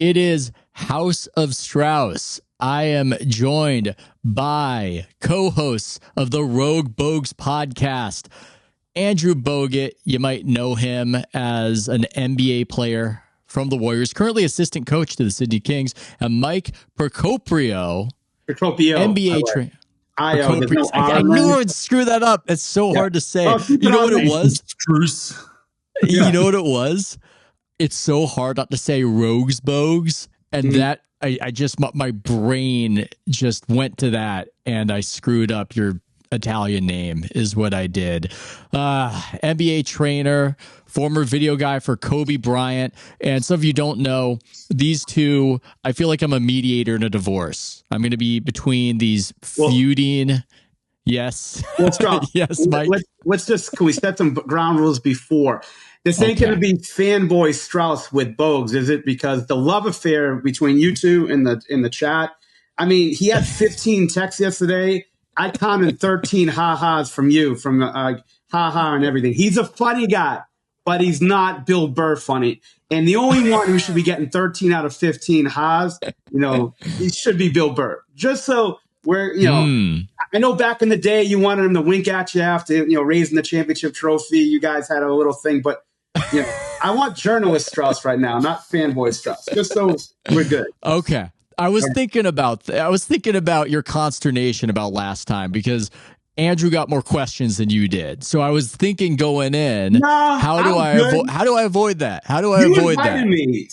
It is House of Strauss. I am joined by co-hosts of the Rogue Bogues podcast. Andrew Bogut, you might know him as an NBA player from the Warriors, currently assistant coach to the Sydney Kings, and Mike Procopio, NBA trainer. I knew I would screw that up. It's so hard to say. You know what it was? You know what it was? It's so hard not to say Rogues Bogues, and that I just my brain just went to that, and I screwed up your Italian name is what I did. NBA trainer, former video guy for Kobe Bryant, and some of you don't know these two. I feel like I'm a mediator in a divorce. I'm going to be between these feuding. Yes, yes, Mike. Can we set some ground rules before? This ain't going to be fanboy Strauss with Bogues, is it? Because the love affair between you two in the chat. I mean, he had 15 texts yesterday. I counted 13 ha-has from you, from ha-ha and everything. He's a funny guy, but he's not Bill Burr funny. And the only one who should be getting 13 out of 15 ha's, he should be Bill Burr. Just so we're, I know back in the day you wanted him to wink at you after, raising the championship trophy. You guys had a little thing, but I want journalist Strauss right now, not fanboy Strauss, just so we're good. Okay. I was thinking about your consternation about last time because Andrew got more questions than you did. So I was thinking going in, how do I avoid that? How do I avoid that? Me.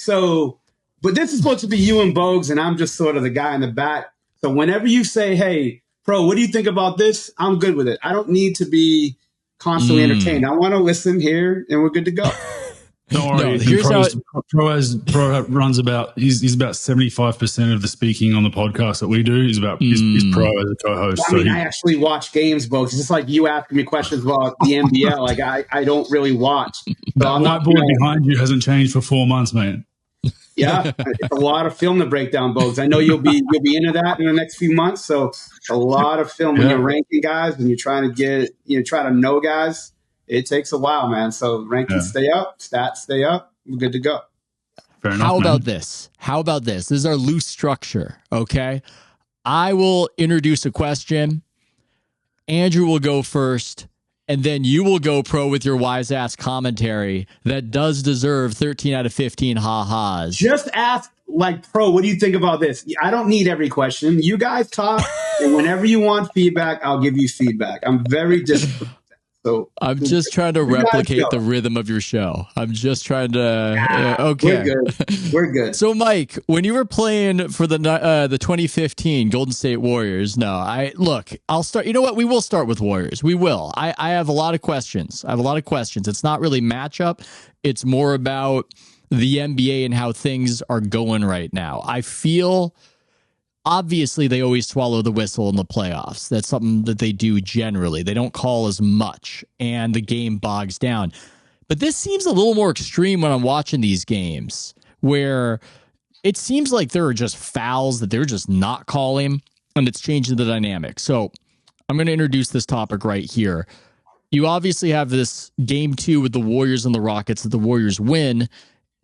But this is supposed to be you and Bogues, and I'm just sort of the guy in the back. So whenever you say, "Hey, Pro, what do you think about this?" I'm good with it. I don't need to be constantly entertained. I want to listen here, and we're good to go. Don't worry. Pro runs about he's about 75% of the speaking on the podcast that we do is about is Pro as a co-host. I actually watch games, Bogues. It's just like you asking me questions about the NBL. Like I don't really watch. The whiteboard behind you hasn't changed for 4 months, man. Yeah, it's a lot of film to break down, Bogues. I know you'll be into that in the next few months. So a lot of film when you're ranking guys, when you're trying to try to know guys. It takes a while, man. So rankings stay up, stats stay up. We're good to go. Fair enough, How about this? This is our loose structure, okay? I will introduce a question. Andrew will go first, and then you will go, Pro, with your wise-ass commentary that does deserve 13 out of 15 ha-has. Just ask, Pro, what do you think about this? I don't need every question. You guys talk, and whenever you want feedback, I'll give you feedback. I'm very disciplined. So I'm just trying to replicate the rhythm of your show. I'm just trying to. Okay, we're good. So, Mike, when you were playing for the 2015 Golden State Warriors, I'll start. You know what? We will start with Warriors. We will. I have a lot of questions. It's not really matchup. It's more about the NBA and how things are going right now. I feel. Obviously, they always swallow the whistle in the playoffs. That's something that they do generally. They don't call as much, and the game bogs down. But this seems a little more extreme when I'm watching these games, where it seems like there are just fouls that they're just not calling, and it's changing the dynamic. So I'm going to introduce this topic right here. You obviously have this game 2 with the Warriors and the Rockets that the Warriors win,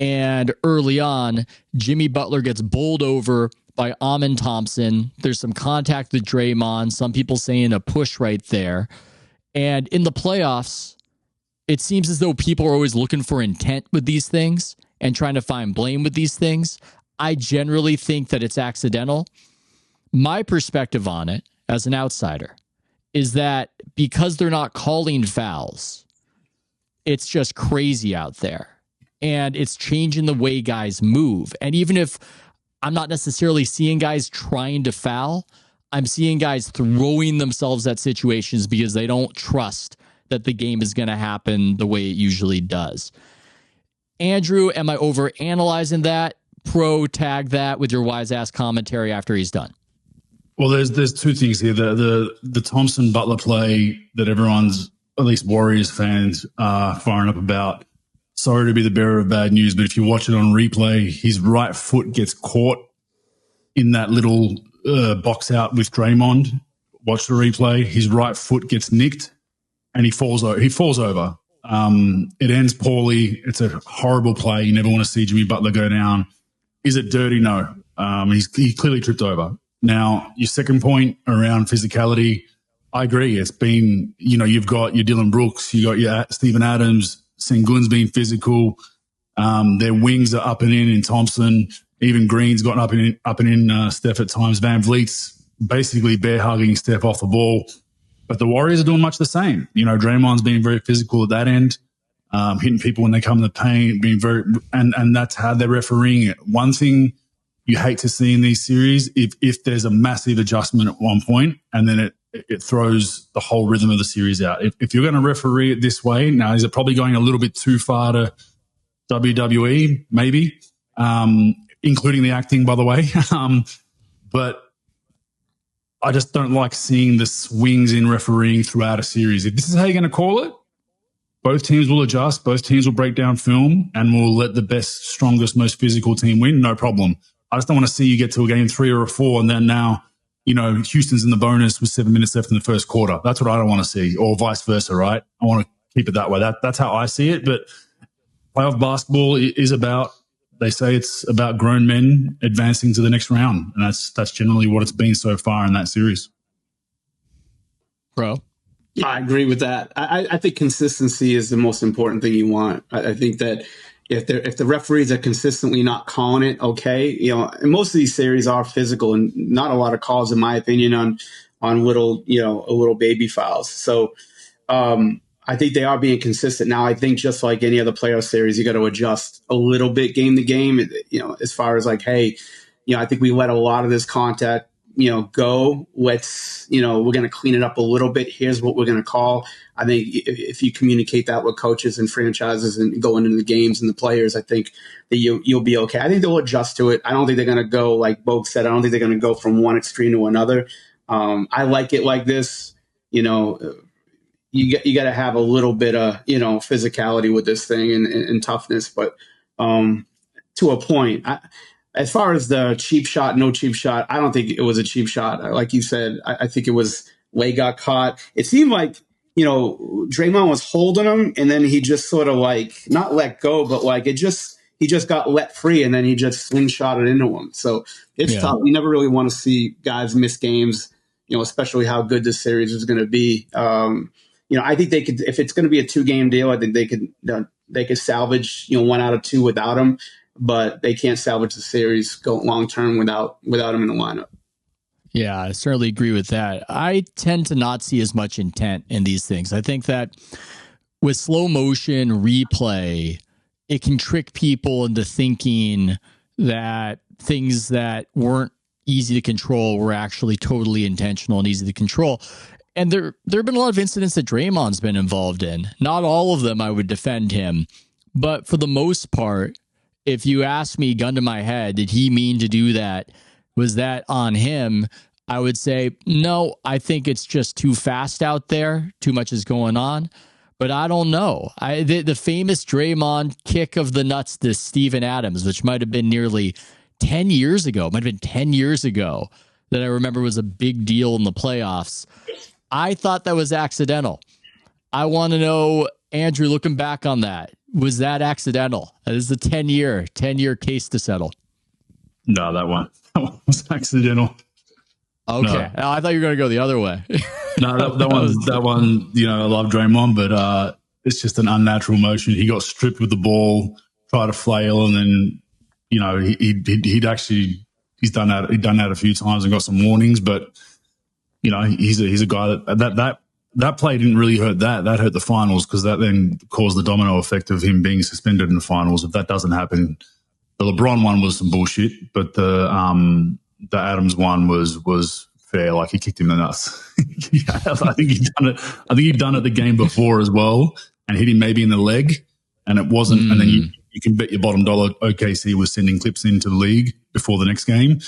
and early on, Jimmy Butler gets bowled over by Amen Thompson. There's some contact with Draymond. Some people saying a push right there. And in the playoffs, it seems as though people are always looking for intent with these things and trying to find blame with these things. I generally think that it's accidental. My perspective on it as an outsider is that because they're not calling fouls, it's just crazy out there. And it's changing the way guys move. And even if I'm not necessarily seeing guys trying to foul, I'm seeing guys throwing themselves at situations because they don't trust that the game is going to happen the way it usually does. Andrew, am I overanalyzing that? Pro, tag that with your wise-ass commentary after he's done. Well, there's two things here. The Thompson Butler play that everyone's, at least Warriors fans, are firing up about. Sorry to be the bearer of bad news, but if you watch it on replay, his right foot gets caught in that little box out with Draymond. Watch the replay. His right foot gets nicked, and he falls over. It ends poorly. It's a horrible play. You never want to see Jimmy Butler go down Is it dirty? No. He clearly tripped over. Now, your second point around physicality, I agree. It's been, you've got your Dylan Brooks, you got your Steven Adams, Sengun's been physical. Their wings are up and in Thompson. Even Green's gotten up and in Steph at times. Van Vliet's basically bear hugging Steph off the ball. But the Warriors are doing much the same. Draymond's being very physical at that end, hitting people when they come in the paint, and that's how they're refereeing it. One thing you hate to see in these series, if there's a massive adjustment at one point, and then it throws the whole rhythm of the series out. If you're going to referee it this way, now is it probably going a little bit too far to WWE? Maybe, including the acting, by the way. But I just don't like seeing the swings in refereeing throughout a series. If this is how you're going to call it, both teams will adjust, both teams will break down film, and we'll let the best, strongest, most physical team win. No problem. I just don't want to see you get to a game 3 or a 4 and then now, Houston's in the bonus with 7 minutes left in the first quarter. That's what I don't want to see, or vice versa, right? I want to keep it that way. That's how I see it. But playoff basketball is about, they say it's about grown men advancing to the next round. And that's generally what it's been so far in that series. Bro. Yeah, I agree with that. I think consistency is the most important thing you want. I think that if the referees are consistently not calling it, okay, and most of these series are physical and not a lot of calls, in my opinion, on little baby fouls. So I think they are being consistent. Now, I think just like any other playoff series, you got to adjust a little bit game to game, as far as like, hey, I think we let a lot of this contact, go. Let's, we're going to clean it up a little bit. Here's what we're going to call. I think if you communicate that with coaches and franchises and going into the games and the players, I think that you'll be okay. I think they'll adjust to it. I don't think they're going to go, like Bogue said, I don't think they're going to go from one extreme to another. I like it like this. You got to have a little bit of, physicality with this thing and toughness. But to a point, as far as the cheap shot, no cheap shot, I don't think it was a cheap shot. Like you said, I think it was Way got caught. It seemed like, Draymond was holding him and then he just sort of like not let go, but like he just got let free and then he just slingshotted into him. So it's tough. You never really want to see guys miss games, especially how good this series is going to be. I think they could, if it's going to be a 2-game deal, I think they could salvage, 1 out of 2 without him. But they can't salvage the series go long term without him in the lineup. Yeah, I certainly agree with that. I tend to not see as much intent in these things. I think that with slow motion replay, it can trick people into thinking that things that weren't easy to control were actually totally intentional and easy to control. And there have been a lot of incidents that Draymond's been involved in. Not all of them I would defend him, but for the most part, if you ask me, gun to my head, did he mean to do that? Was that on him? I would say, no, I think it's just too fast out there. Too much is going on. But I don't know. The famous Draymond kick of the nuts to Steven Adams, which might have been nearly 10 years ago, might have been 10 years ago, that I remember was a big deal in the playoffs. I thought that was accidental. I want to know, Andrew, looking back on that, was that accidental? That is the 10-year case to settle. No, that one was accidental. Okay. No. I thought you were going to go the other way. No, that one, I love Draymond, but it's just an unnatural motion. He got stripped with the ball, tried to flail, and then, he'd done that a few times and got some warnings, but, he's a guy that play didn't really hurt that. That hurt the finals because that then caused the domino effect of him being suspended in the finals. If that doesn't happen, the LeBron one was some bullshit, but the Adams one was fair. Like he kicked him in the nuts. Yeah, I think he'd done it. I think he'd done it the game before as well and hit him maybe in the leg, and it wasn't. And then you can bet your bottom dollar OKC was sending clips into the league before the next game.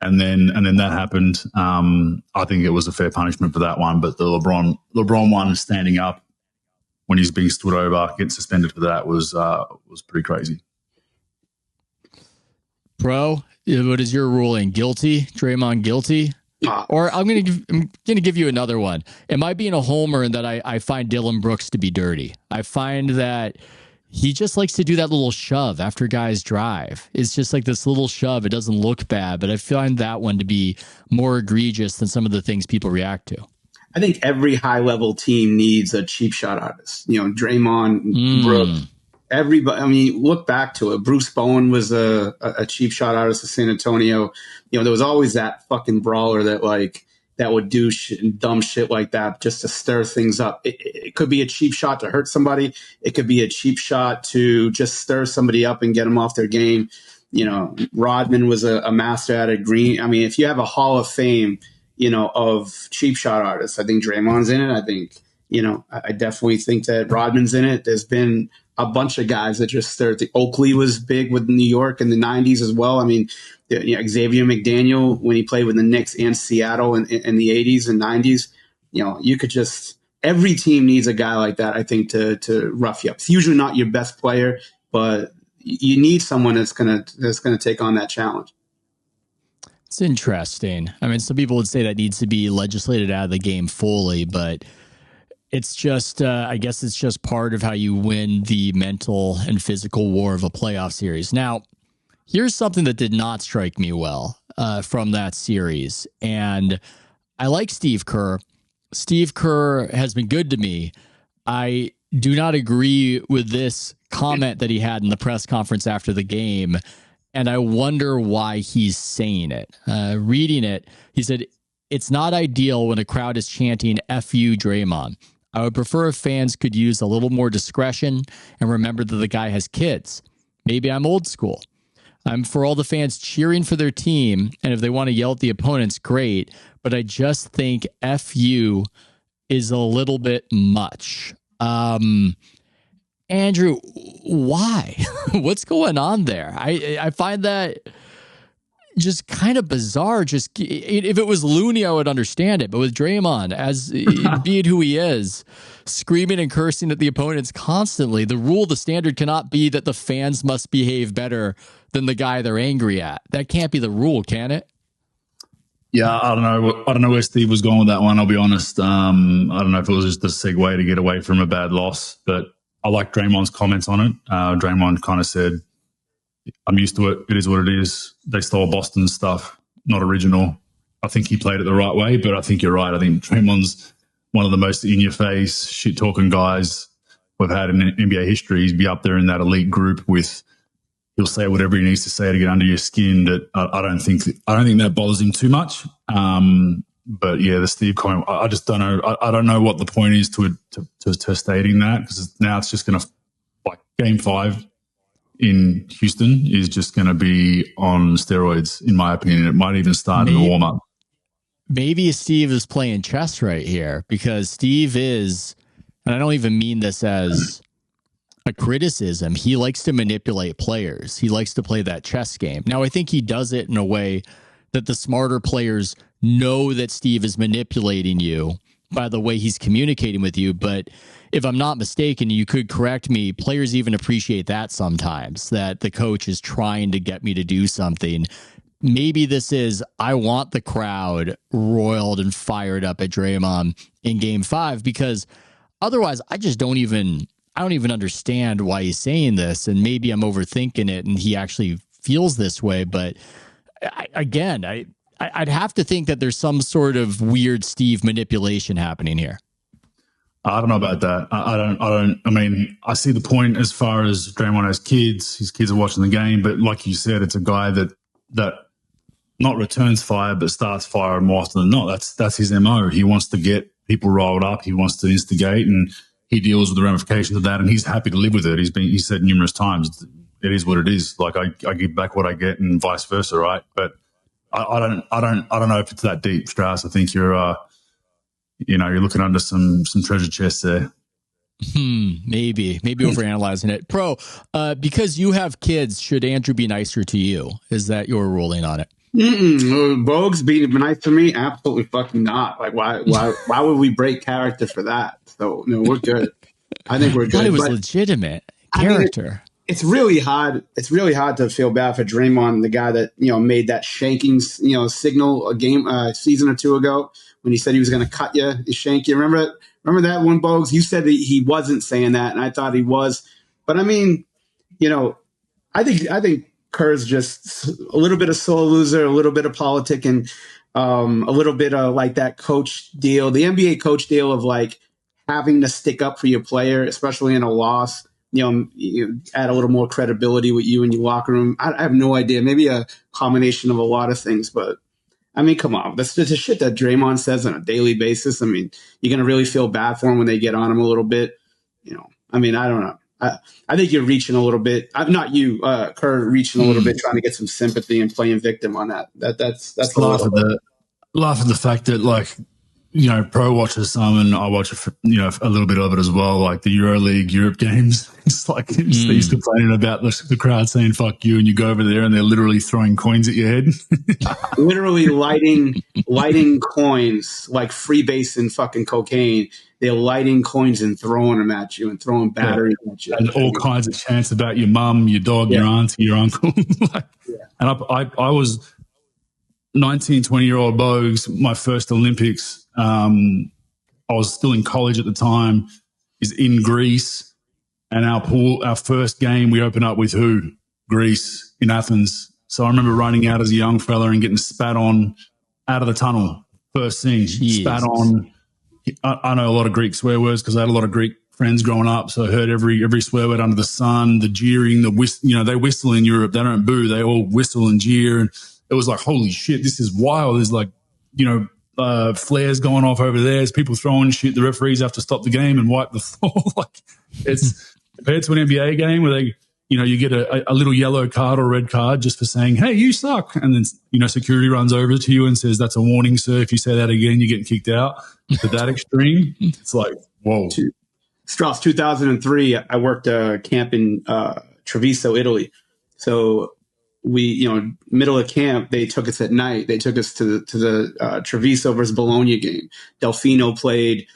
And then that happened. I think it was a fair punishment for that one. But the LeBron one standing up when he's being stood over, getting suspended for that was pretty crazy. Bro, what is your ruling? Guilty? Draymond guilty? Or I'm gonna give you another one. Am I being a homer in that I find Dylan Brooks to be dirty? I find that he just likes to do that little shove after guys drive. It's just like this little shove. It doesn't look bad, but I find that one to be more egregious than some of the things people react to. I think every high-level team needs a cheap shot artist. Draymond, Brooks, everybody. I mean, look back to it. Bruce Bowen was a cheap shot artist in San Antonio. There was always that fucking brawler that would do dumb shit like that just to stir things up. It could be a cheap shot to hurt somebody. It could be a cheap shot to just stir somebody up and get them off their game. Rodman was a master at it. Green. I mean, if you have a Hall of Fame, of cheap shot artists, I think Draymond's in it. I think, I definitely think that Rodman's in it. There's been a bunch of guys that just stirred. Oakley was big with New York in the 90s as well. I mean, Xavier McDaniel, when he played with the Knicks and Seattle in the 80s and 90s, you could just, every team needs a guy like that, I think, to rough you up. It's usually not your best player, but you need someone that's gonna take on that challenge. It's interesting. I mean, some people would say that needs to be legislated out of the game fully, but it's just, I guess it's just part of how you win the mental and physical war of a playoff series. Now, here's something that did not strike me well from that series. And I like Steve Kerr. Steve Kerr has been good to me. I do not agree with this comment that he had in the press conference after the game. And I wonder why he's saying it. Reading it, he said, "It's not ideal when a crowd is chanting F you, Draymond. I would prefer if fans could use a little more discretion and remember that the guy has kids. Maybe I'm old school. I'm for all the fans cheering for their team, and if they want to yell at the opponents, great. But I just think F you is a little bit much." Andrew, why? What's going on there? I find that just kind of bizarre. Just if it was Looney, I would understand it. But with Draymond, as being who he is, screaming and cursing at the opponents constantly, the standard cannot be that the fans must behave better than the guy they're angry at. That can't be the rule, can it? Yeah, I don't know where Steve was going with that one. I'll be honest. I don't know if it was just a segue to get away from a bad loss, but I like Draymond's comments on it. Draymond kind of said, "I'm used to it. It is what it is. They stole Boston stuff, not original." I think he played it the right way, but I think you're right. I think Draymond's one of the most in-your-face, shit-talking guys we've had in NBA history. He'd be up there in that elite group with, he'll say whatever he needs to say to get under your skin. That I don't think that bothers him too much. But yeah, the Steve comment, I just don't know. I don't know what the point is to stating that, because now it's just going to, like, Game 5 in Houston is just going to be on steroids, in my opinion. It might even start in the warm-up. Maybe Steve is playing chess right here, because Steve is, and I don't even mean this as a criticism, he likes to manipulate players. He likes to play that chess game. Now, I think he does it in a way that the smarter players know that Steve is manipulating you by the way he's communicating with you. But if I'm not mistaken, you could correct me, players even appreciate that sometimes, that the coach is trying to get me to do something. Maybe this is, I want the crowd roiled and fired up at Draymond in Game 5, because otherwise I don't even understand why he's saying this. And maybe I'm overthinking it and he actually feels this way. But I'd have to think that there's some sort of weird Steve manipulation happening here. I don't know about that. I mean, I see the point as far as Draymond has kids. His kids are watching the game. But like you said, it's a guy that not returns fire, but starts fire more often than not. That's his MO. He wants to get people riled up. He wants to instigate, and he deals with the ramifications of that, and he's happy to live with it. He said numerous times, it is what it is. Like, I give back what I get, and vice versa, right? But I don't know if it's that deep, Strauss. I think you're looking under some treasure chests there. Mm. Maybe overanalyzing it. Pro, because you have kids, should Andrew be nicer to you? Is that your ruling on it? Bogues being nice to me? Absolutely fucking not. Like, why would we break character for that? So no, we're good. I think we're good. I thought it was legitimate character. I mean, it's really hard. It's really hard to feel bad for Draymond, the guy that made that shanking signal a season or two ago when he said he was going to cut you, shank you. Remember that one, Bogues? You said that he wasn't saying that, and I thought he was. But I mean, I think Kerr's just a little bit of sore loser, a little bit of politicking, a little bit of like that coach deal, the NBA coach deal of like having to stick up for your player, especially in a loss. You add a little more credibility with you in your locker room. I have no idea. Maybe a combination of a lot of things, but I mean, come on. That's the shit that Draymond says on a daily basis. I mean, you're going to really feel bad for him when they get on him a little bit. I mean, I don't know. I think you're reaching a little bit. Not you, Kerr, reaching a little bit, trying to get some sympathy and playing victim on that. That's laugh at the fact that, like, Pro watches some, and I watch a little bit of it as well, like the EuroLeague Europe games. It's like he's complaining about the crowd saying "fuck you," and you go over there and they're literally throwing coins at your head. Literally lighting coins like freebasing fucking cocaine. They're lighting coins and throwing them at you and throwing batteries at you. And all kinds of chants about your mum, your dog, your auntie, your uncle. And I was 19, 20-year-old Bogues, my first Olympics. I was still in college at the time, is in Greece. And our first game, we open up with who? Greece in Athens. So I remember running out as a young fella and getting spat on out of the tunnel. First thing, spat on. I know a lot of Greek swear words because I had a lot of Greek friends growing up. So I heard every swear word under the sun, the jeering, the whistle. They whistle in Europe. They don't boo. They all whistle and jeer. And it was like, holy shit, this is wild. There's like, flares going off over there. There's people throwing shit. The referees have to stop the game and wipe the floor. Like, it's compared to an NBA game where they, you get a little yellow card or red card just for saying, hey, you suck. And then, security runs over to you and says, that's a warning, sir. If you say that again, you're getting kicked out. To that extreme, it's like, whoa. Strauss, 2003, I worked a camp in Treviso, Italy. So we, middle of camp, they took us at night. They took us to the Treviso versus Bologna game. Delfino played,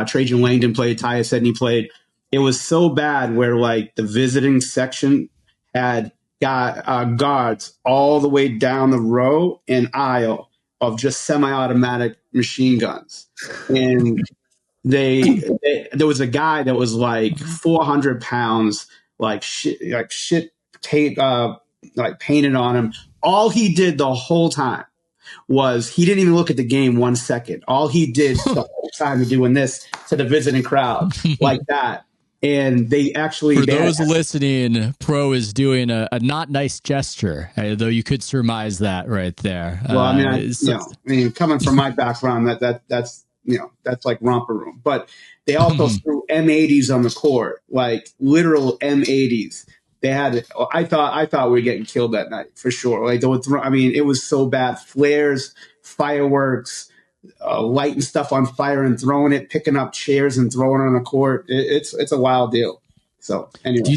Trajan Langdon played, Tyus Edney played. It was so bad where like the visiting section had got guards all the way down the row and aisle of just semi-automatic machine guns. And there was a guy that was like 400 pounds, like shit tape, like painted on him. All he did the whole time was he didn't even look at the game 1 second. All he did the whole time was doing this to the visiting crowd like that. And they actually, for those listening, Pro is doing a not nice gesture, though you could surmise that right there. Well, I mean, coming from my background, that's like romper room. But they also threw M80s on the court, like literal M80s. They had, I thought we were getting killed that night for sure. Like it was so bad. Flares, fireworks, lighting stuff on fire and throwing it, picking up chairs and throwing it on the court. It's a wild deal. So anyway.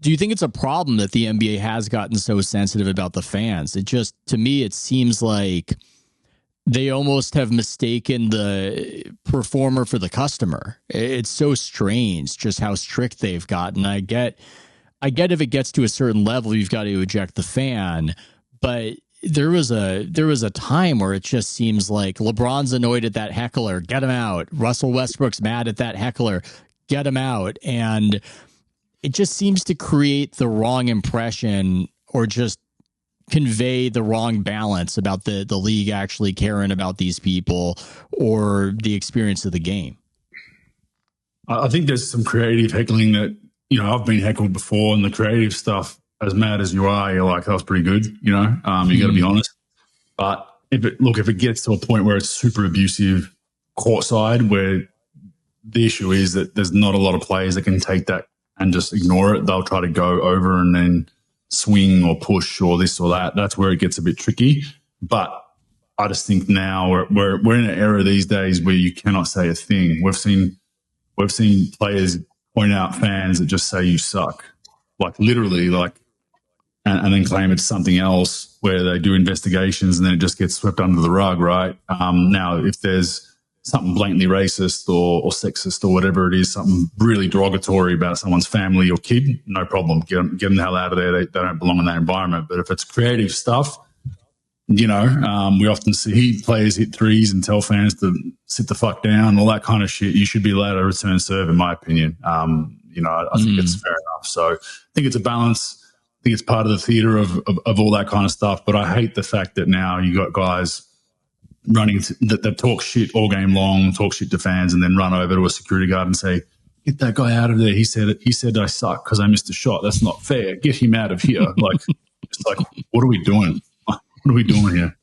Do you think it's a problem that the NBA has gotten so sensitive about the fans? To me, it seems like they almost have mistaken the performer for the customer. It's so strange just how strict they've gotten. I get if it gets to a certain level, you've got to eject the fan, but there was a time where it just seems like LeBron's annoyed at that heckler, get him out. Russell Westbrook's mad at that heckler, get him out. And it just seems to create the wrong impression or just convey the wrong balance about the league actually caring about these people or the experience of the game. I think there's some creative heckling that, I've been heckled before, and the creative stuff, as mad as you are, you're like, that was pretty good, you got to be honest. But if it gets to a point where it's super abusive courtside, where the issue is that there's not a lot of players that can take that and just ignore it, they'll try to go over and then swing or push or this or that. That's where it gets a bit tricky. But I just think now we're in an era these days where you cannot say a thing. We've seen players point out fans that just say you suck, like literally, like, and then claim it's something else, where they do investigations and then it just gets swept under the rug, right? Now, if there's something blatantly racist or sexist or whatever it is, something really derogatory about someone's family or kid, no problem. Get them the hell out of there. They don't belong in that environment. But if it's creative stuff, we often see players hit threes and tell fans to sit the fuck down, all that kind of shit. You should be allowed to return serve, in my opinion. I think it's fair enough. So I think it's a balance. I think it's part of the theater of all that kind of stuff. But I hate the fact that now you got guys running that talk shit all game long, talk shit to fans, and then run over to a security guard and say, "Get that guy out of there. He said I suck because I missed a shot. That's not fair. Get him out of here." It's like, what are we doing? What are we doing here?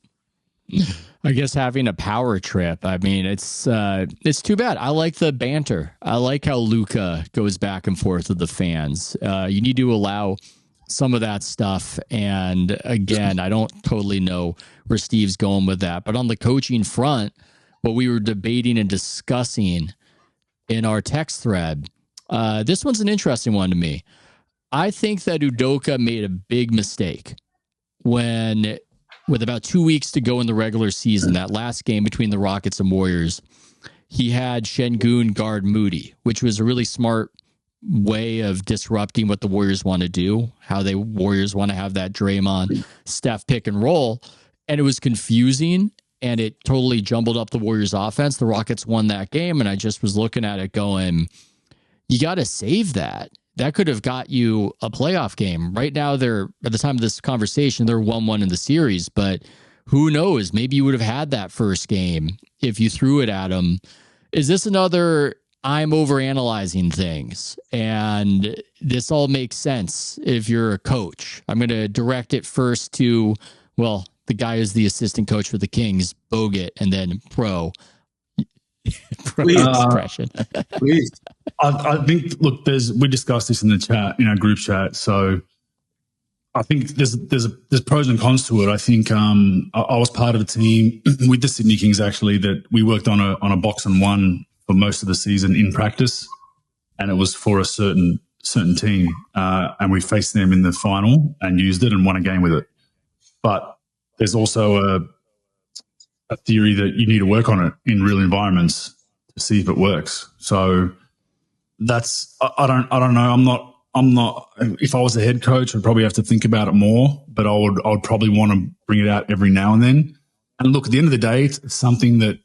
I guess having a power trip. I mean, it's too bad. I like the banter. I like how Luka goes back and forth with the fans. You need to allow some of that stuff. And again, I don't totally know where Steve's going with that. But on the coaching front, what we were debating and discussing in our text thread, this one's an interesting one to me. I think that Udoka made a big mistake when, with about 2 weeks to go in the regular season, that last game between the Rockets and Warriors, he had Şengün guard Moody, which was a really smart way of disrupting what the Warriors want to do, how the Warriors want to have that Draymond, Steph pick and roll. And it was confusing, and it totally jumbled up the Warriors offense. The Rockets won that game, and I just was looking at it going, you got to save that. That could have got you a playoff game. Right now, they're, at the time of this conversation, they're 1-1 in the series, but who knows? Maybe you would have had that first game if you threw it at them. Is this another I'm overanalyzing things? And this all makes sense if you're a coach. I'm going to direct it first to, well, the guy who's the assistant coach for the Kings, Bogut, and then Pro expression. Please. I think, look, we discussed this in the chat, in our group chat. So I think there's pros and cons to it. I think I was part of a team with the Sydney Kings, actually, that we worked on a box and one for most of the season in practice, and it was for a certain team, and we faced them in the final and used it and won a game with it. But there's also a theory that you need to work on it in real environments to see if it works. So that's, I don't know. I'm not, if I was a head coach, I'd probably have to think about it more, but I would probably want to bring it out every now and then. And look, at the end of the day, it's something that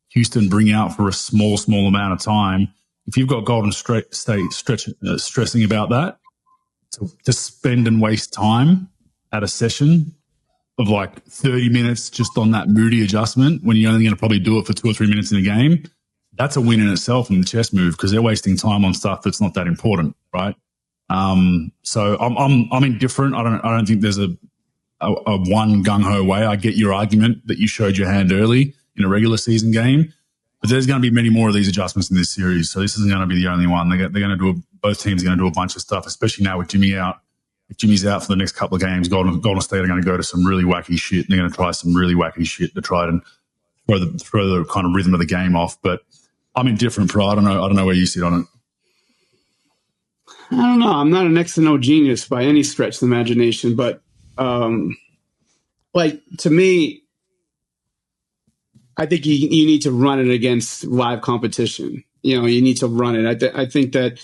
Houston bring out for a small amount of time. If you've got Golden State stressing about that, to spend and waste time at a session of like 30 minutes just on that Moody adjustment when you're only going to probably do it for 2 or 3 minutes in a game, that's a win in itself in the chess move, because they're wasting time on stuff that's not that important, right? So I'm indifferent. I don't think there's a one gung-ho way. I get your argument that you showed your hand early in a regular season game, but there's going to be many more of these adjustments in this series. So this isn't going to be the only one. They're going to do both teams are going to do a bunch of stuff, especially now with Jimmy out. If Jimmy's out for the next couple of games, Golden State are going to go to some really wacky shit. They're going to try some really wacky shit to try and throw the kind of rhythm of the game off. But I'm indifferent, Pro. I don't know where you sit on it. I don't know. I'm not an X and O genius by any stretch of the imagination, but like, to me, I think you need to run it against live competition. You need to run it. I think that,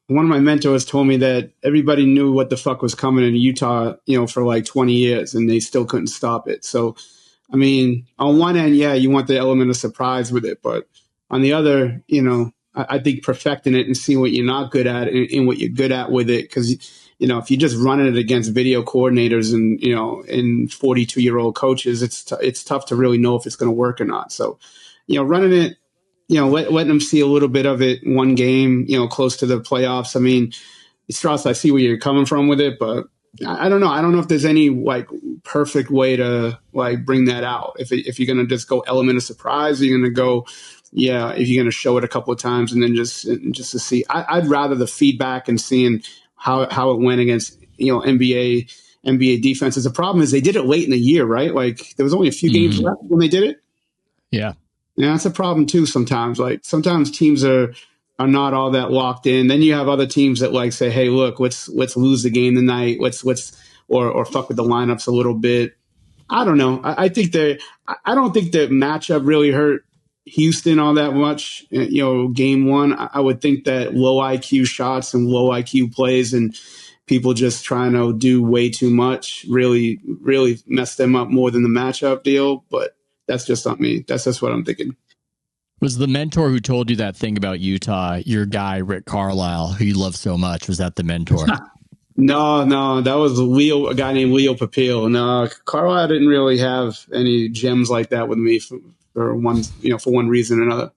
one of my mentors told me that everybody knew what the fuck was coming in Utah, for like 20 years, and they still couldn't stop it. So, I mean, on one end, yeah, you want the element of surprise with it, but on the other, I think perfecting it and seeing what you're not good at and what you're good at with it. Because, if you're just running it against video coordinators and 42-year-old coaches, it's tough to really know if it's going to work or not. So, running it, letting them see a little bit of it one game, close to the playoffs. I mean, Strauss, I see where you're coming from with it, but I don't know. I don't know if there's any like perfect way to like bring that out. If you're going to just go element of surprise, or you're going to go, if you're going to show it a couple of times and then just to see. I'd rather the feedback and seeing how it went against, NBA defenses. The problem is they did it late in the year, right? Like there was only a few games left when they did it. Yeah. Yeah, that's a problem too sometimes. Like sometimes teams are not all that locked in. Then you have other teams that like say, hey, look, let's lose the game tonight. Let's or fuck with the lineups a little bit. I don't know. I don't think the matchup really hurt Houston all that much. Game one, I would think that low IQ shots and low IQ plays and people just trying to do way too much really, really messed them up more than the matchup deal. But that's just not me. That's just what I'm thinking. Was the mentor who told you that thing about Utah your guy, Rick Carlisle, who you love so much? Was that the mentor? No, that was a guy named Leo Papil. No, Carlisle didn't really have any gems like that with me for one reason or another.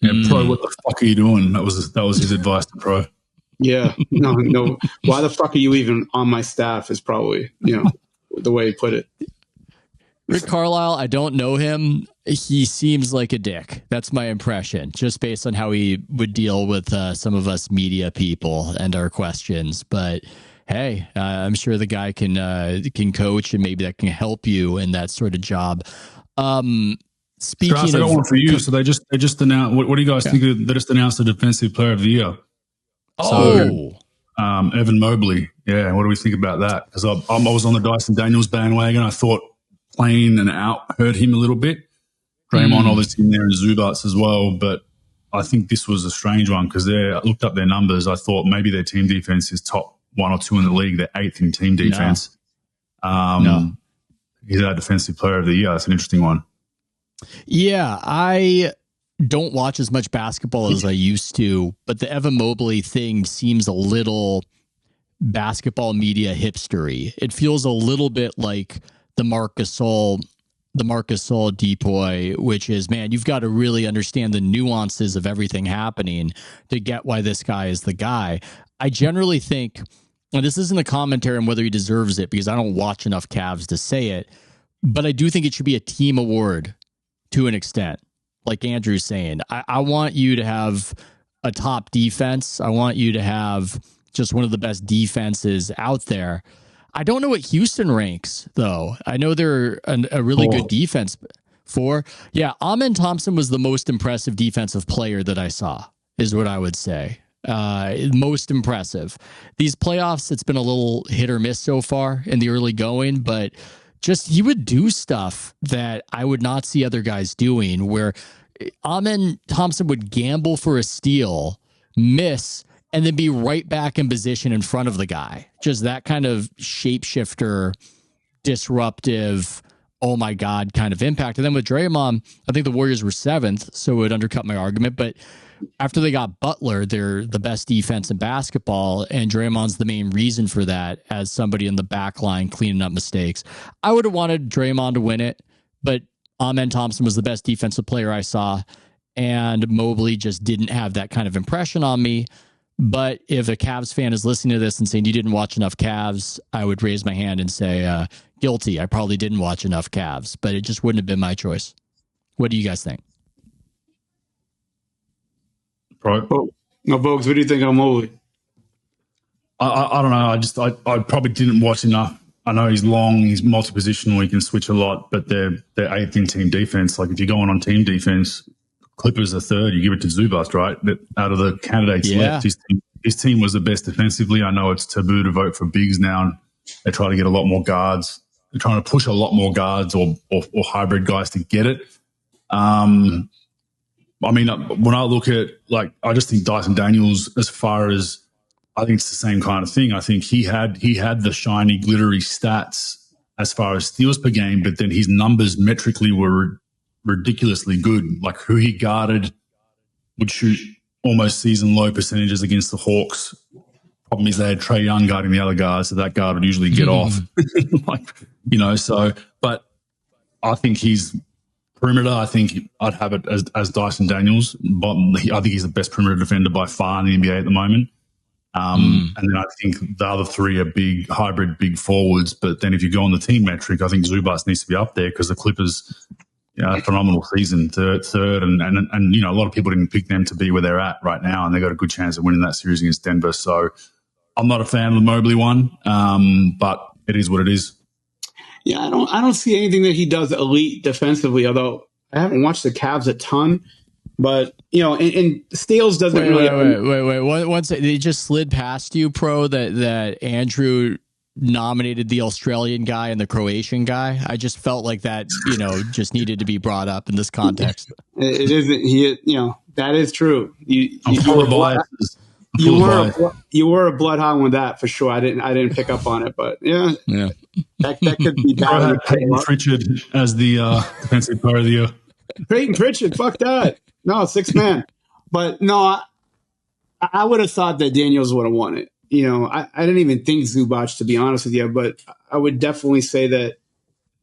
Yeah, Pro, what the fuck are you doing? That was his advice to Pro. Yeah, no. Why the fuck are you even on my staff? Is probably the way he put it. Rick Carlisle, I don't know him. He seems like a dick. That's my impression, just based on how he would deal with some of us media people and our questions. But hey, I'm sure the guy can coach, and maybe that can help you in that sort of job. Speaking Strauss, I got one for you. So they just announced. What do you guys think? They just announced the Defensive Player of the Year. Oh, so, Evan Mobley. Yeah, what do we think about that? Because I was on the Dyson Daniels bandwagon. I thought playing and out hurt him a little bit. Draymond obviously in there and Zubats as well, but I think this was a strange one because I looked up their numbers. I thought maybe their team defense is top 1 or 2 in the league. They're 8th in team defense. No. He's our Defensive Player of the Year. That's an interesting one. Yeah, I don't watch as much basketball as I used to, but the Evan Mobley thing seems a little basketball media hipstery. It feels a little bit like the Marc Gasol DPOY, which is, man, you've got to really understand the nuances of everything happening to get why this guy is the guy. I generally think, and this isn't a commentary on whether he deserves it because I don't watch enough Cavs to say it, but I do think it should be a team award to an extent. Like Andrew's saying, I want you to have a top defense. I want you to have just one of the best defenses out there. I don't know what Houston ranks, though. I know they're a really good defense. 4. Yeah, Amen Thompson was the most impressive defensive player that I saw, is what I would say. Most impressive. These playoffs, it's been a little hit or miss so far in the early going, but just he would do stuff that I would not see other guys doing, where Amen Thompson would gamble for a steal, miss, and then be right back in position in front of the guy. Just that kind of shapeshifter, disruptive, oh my God kind of impact. And then with Draymond, I think the Warriors were 7th, so it would undercut my argument. But after they got Butler, they're the best defense in basketball, and Draymond's the main reason for that as somebody in the back line cleaning up mistakes. I would have wanted Draymond to win it, but Amen Thompson was the best defensive player I saw, and Mobley just didn't have that kind of impression on me. But if a Cavs fan is listening to this and saying you didn't watch enough Cavs, I would raise my hand and say, guilty. I probably didn't watch enough Cavs, but it just wouldn't have been my choice. What do you guys think? No, Bogues, what do you think of Mobley? I don't know. I probably didn't watch enough. I know he's long, he's multi-positional, he can switch a lot, but they're 8th in team defense. Like if you're going on team defense, Clippers are 3rd, you give it to Zubats, right? That out of the candidates left, his team was the best defensively. I know it's taboo to vote for bigs now. And they try to get a lot more guards. They're trying to push a lot more guards or hybrid guys to get it. I mean, when I look at, like, I just think Dyson Daniels, as far as, I think it's the same kind of thing. I think he had the shiny, glittery stats as far as steals per game, but then his numbers metrically were ridiculously good. Like who he guarded would shoot almost season low percentages against the Hawks. Problem is they had Trae Young guarding the other guys, so that guard would usually get off. But I think he's perimeter. I think I'd have it as Dyson Daniels, but I think he's the best perimeter defender by far in the NBA at the moment. And then I think the other 3 are big hybrid, big forwards. But then if you go on the team metric, I think Zubats needs to be up there because the Clippers, phenomenal season, third, and a lot of people didn't pick them to be where they're at right now, and they got a good chance of winning that series against Denver. So I'm not a fan of the Mobley one, but it is what it is. Yeah, I don't see anything that he does elite defensively. Although I haven't watched the Cavs a ton, but and steals doesn't wait. Once it just slid past you, Pro, that Andrew nominated the Australian guy and the Croatian guy. I just felt like that, just needed to be brought up in this context. It isn't. That is true. You were a bloodhound with that for sure. I didn't pick up on it, but yeah. That could be bad. Peyton Pritchard as the defensive player of the year. Peyton Pritchard, fuck that. No, 6-man. But no, I would have thought that Daniels would have won it. I didn't even think Zubac, to be honest with you, but I would definitely say that.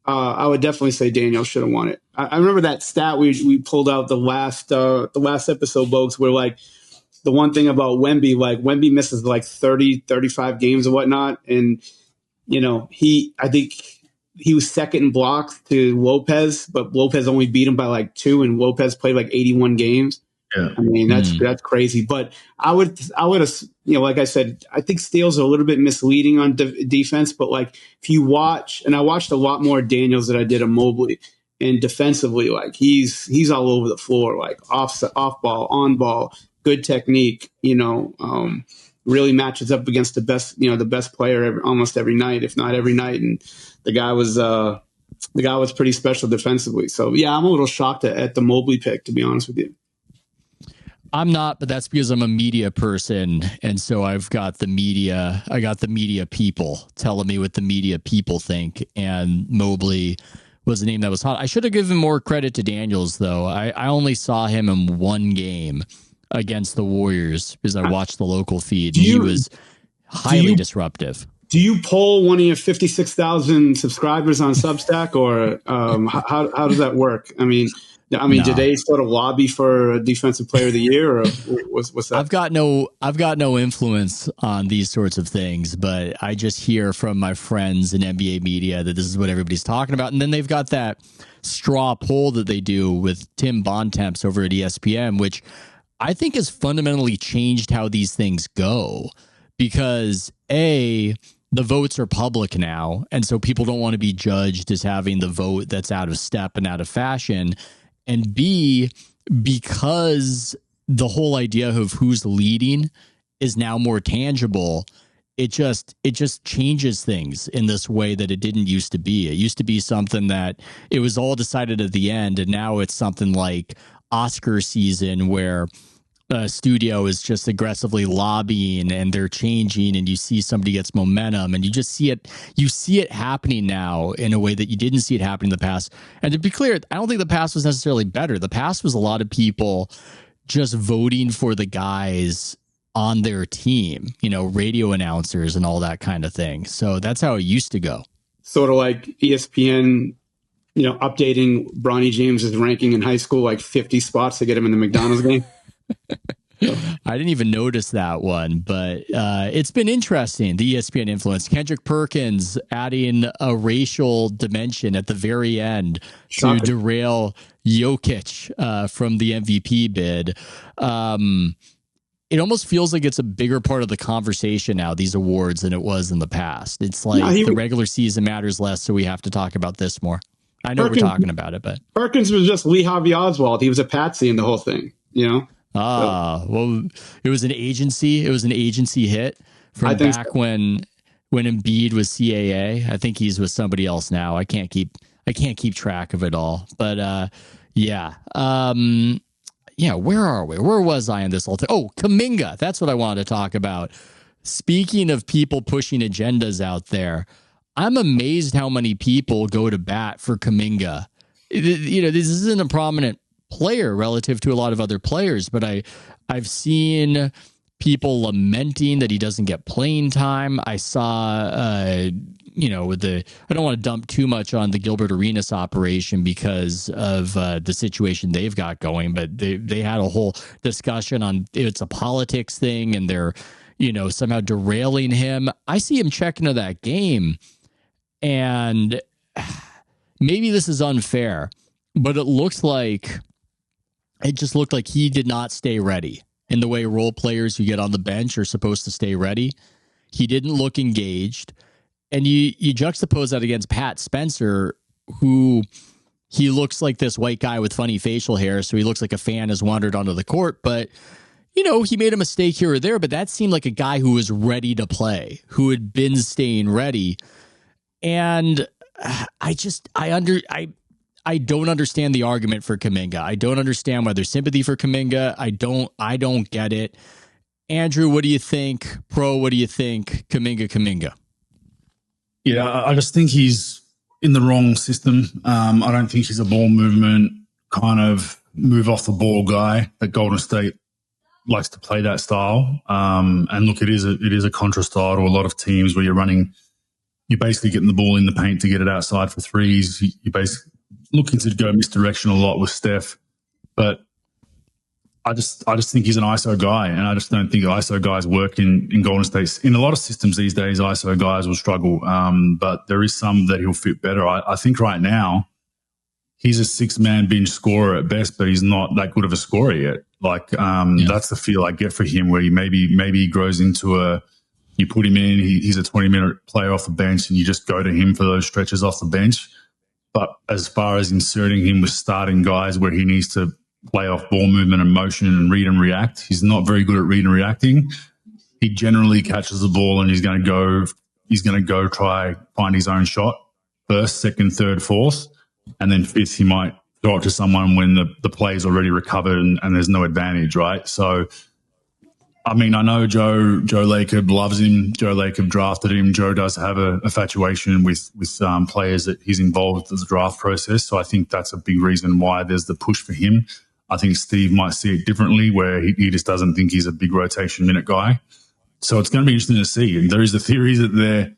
I would definitely say Daniels should have won it. I remember that stat we pulled out the last episode, Bogues, where like the one thing about Wemby, like Wemby misses like 30, 35 games and whatnot, and I think he was second in blocks to Lopez, but Lopez only beat him by like 2, and Lopez played like 81 games. Yeah. I mean, that's crazy. But I would have, like I said, I think steals are a little bit misleading on defense. But like if you watch, and I watched a lot more Daniels than I did of Mobley, and defensively, like he's all over the floor, like off ball, on ball, good technique. Really matches up against the best player almost every night, if not every night. And the guy was pretty special defensively. So yeah, I'm a little shocked at the Mobley pick, to be honest with you. I'm not, but that's because I'm a media person. And so I got the media people telling me what the media people think. And Mobley was a name that was hot. I should have given more credit to Daniels, though. I only saw him in one game against the Warriors because I watched the local feed. He was highly disruptive. Do you poll one of your 56,000 subscribers on Substack, or how does that work? I mean, did they sort of lobby for a defensive player of the year, or what's that? I've got no influence on these sorts of things, but I just hear from my friends in NBA media that this is what everybody's talking about. And then they've got that straw poll that they do with Tim Bontemps over at ESPN, which I think has fundamentally changed how these things go, because the votes are public now. And so people don't want to be judged as having the vote that's out of step and out of fashion. And B, because the whole idea of who's leading is now more tangible, it just changes things in this way that it didn't used to be. It used to be something that it was all decided at the end, and now it's something like Oscar season where a studio is just aggressively lobbying and they're changing, and you see somebody gets momentum, and you just see it happening now in a way that you didn't see it happening in the past. And to be clear, I don't think the past was necessarily better. The past was a lot of people just voting for the guys on their team, radio announcers and all that kind of thing. So that's how it used to go. Sort of like ESPN, updating Bronny James's ranking in high school, like 50 spots to get him in the McDonald's game. I didn't even notice that one, but it's been interesting, the ESPN influence. Kendrick Perkins adding a racial dimension at the very end to derail Jokic from the MVP bid. It almost feels like it's a bigger part of the conversation now, these awards, than it was in the past. It's like the regular season matters less, so we have to talk about this more. I know we're talking about it, but Perkins was just Lee Harvey Oswald. He was a patsy in the whole thing, well, it was an agency hit from back when Embiid was CAA. I think he's with somebody else now. I can't keep track of it all. But where are we? Where was I in this whole thing? Oh, Kuminga. That's what I wanted to talk about. Speaking of people pushing agendas out there, I'm amazed how many people go to bat for Kuminga. This isn't a prominent player relative to a lot of other players, but I've seen people lamenting that he doesn't get playing time. I saw, I don't want to dump too much on the Gilbert Arenas operation because of the situation they've got going, but they had a whole discussion on it's a politics thing and they're, somehow derailing him. I see him checking into that game, and maybe this is unfair, but it just looked like he did not stay ready in the way role players who get on the bench are supposed to stay ready. He didn't look engaged. And you juxtapose that against Pat Spencer, who he looks like this white guy with funny facial hair. So he looks like a fan has wandered onto the court. But, he made a mistake here or there. But that seemed like a guy who was ready to play, who had been staying ready. And I don't understand the argument for Kuminga. I don't understand why there's sympathy for Kuminga. I don't get it. Andrew, what do you think? Pro, what do you think? Kuminga. Yeah, I just think he's in the wrong system. I don't think he's a ball movement kind of move off the ball guy that Golden State likes to play that style. And look, it is a contra style to a lot of teams where you're basically getting the ball in the paint to get it outside for threes. You're basically looking to go misdirection a lot with Steph, but I just think he's an ISO guy, and I just don't think ISO guys work in Golden State. In a lot of systems these days, ISO guys will struggle, but there is some that he'll fit better. I think right now he's a 6-man bench scorer at best, but he's not that good of a scorer yet. Like that's the feel I get for him, where maybe he grows into you put him in, he's a 20-minute player off the bench, and you just go to him for those stretches off the bench. But as far as inserting him with starting guys where he needs to play off ball movement and motion and read and react, he's not very good at reading and reacting. He generally catches the ball and he's going to go try find his own shot first, second, third, fourth, and then fifth he might throw it to someone when the play's already recovered and there's no advantage, right? So, I mean, I know Joe Lacob loves him. Joe Lacob drafted him. Joe does have a infatuation with players that he's involved with the draft process. So I think that's a big reason why there's the push for him. I think Steve might see it differently, where he just doesn't think he's a big rotation minute guy. So it's going to be interesting to see. And there is the theory that they're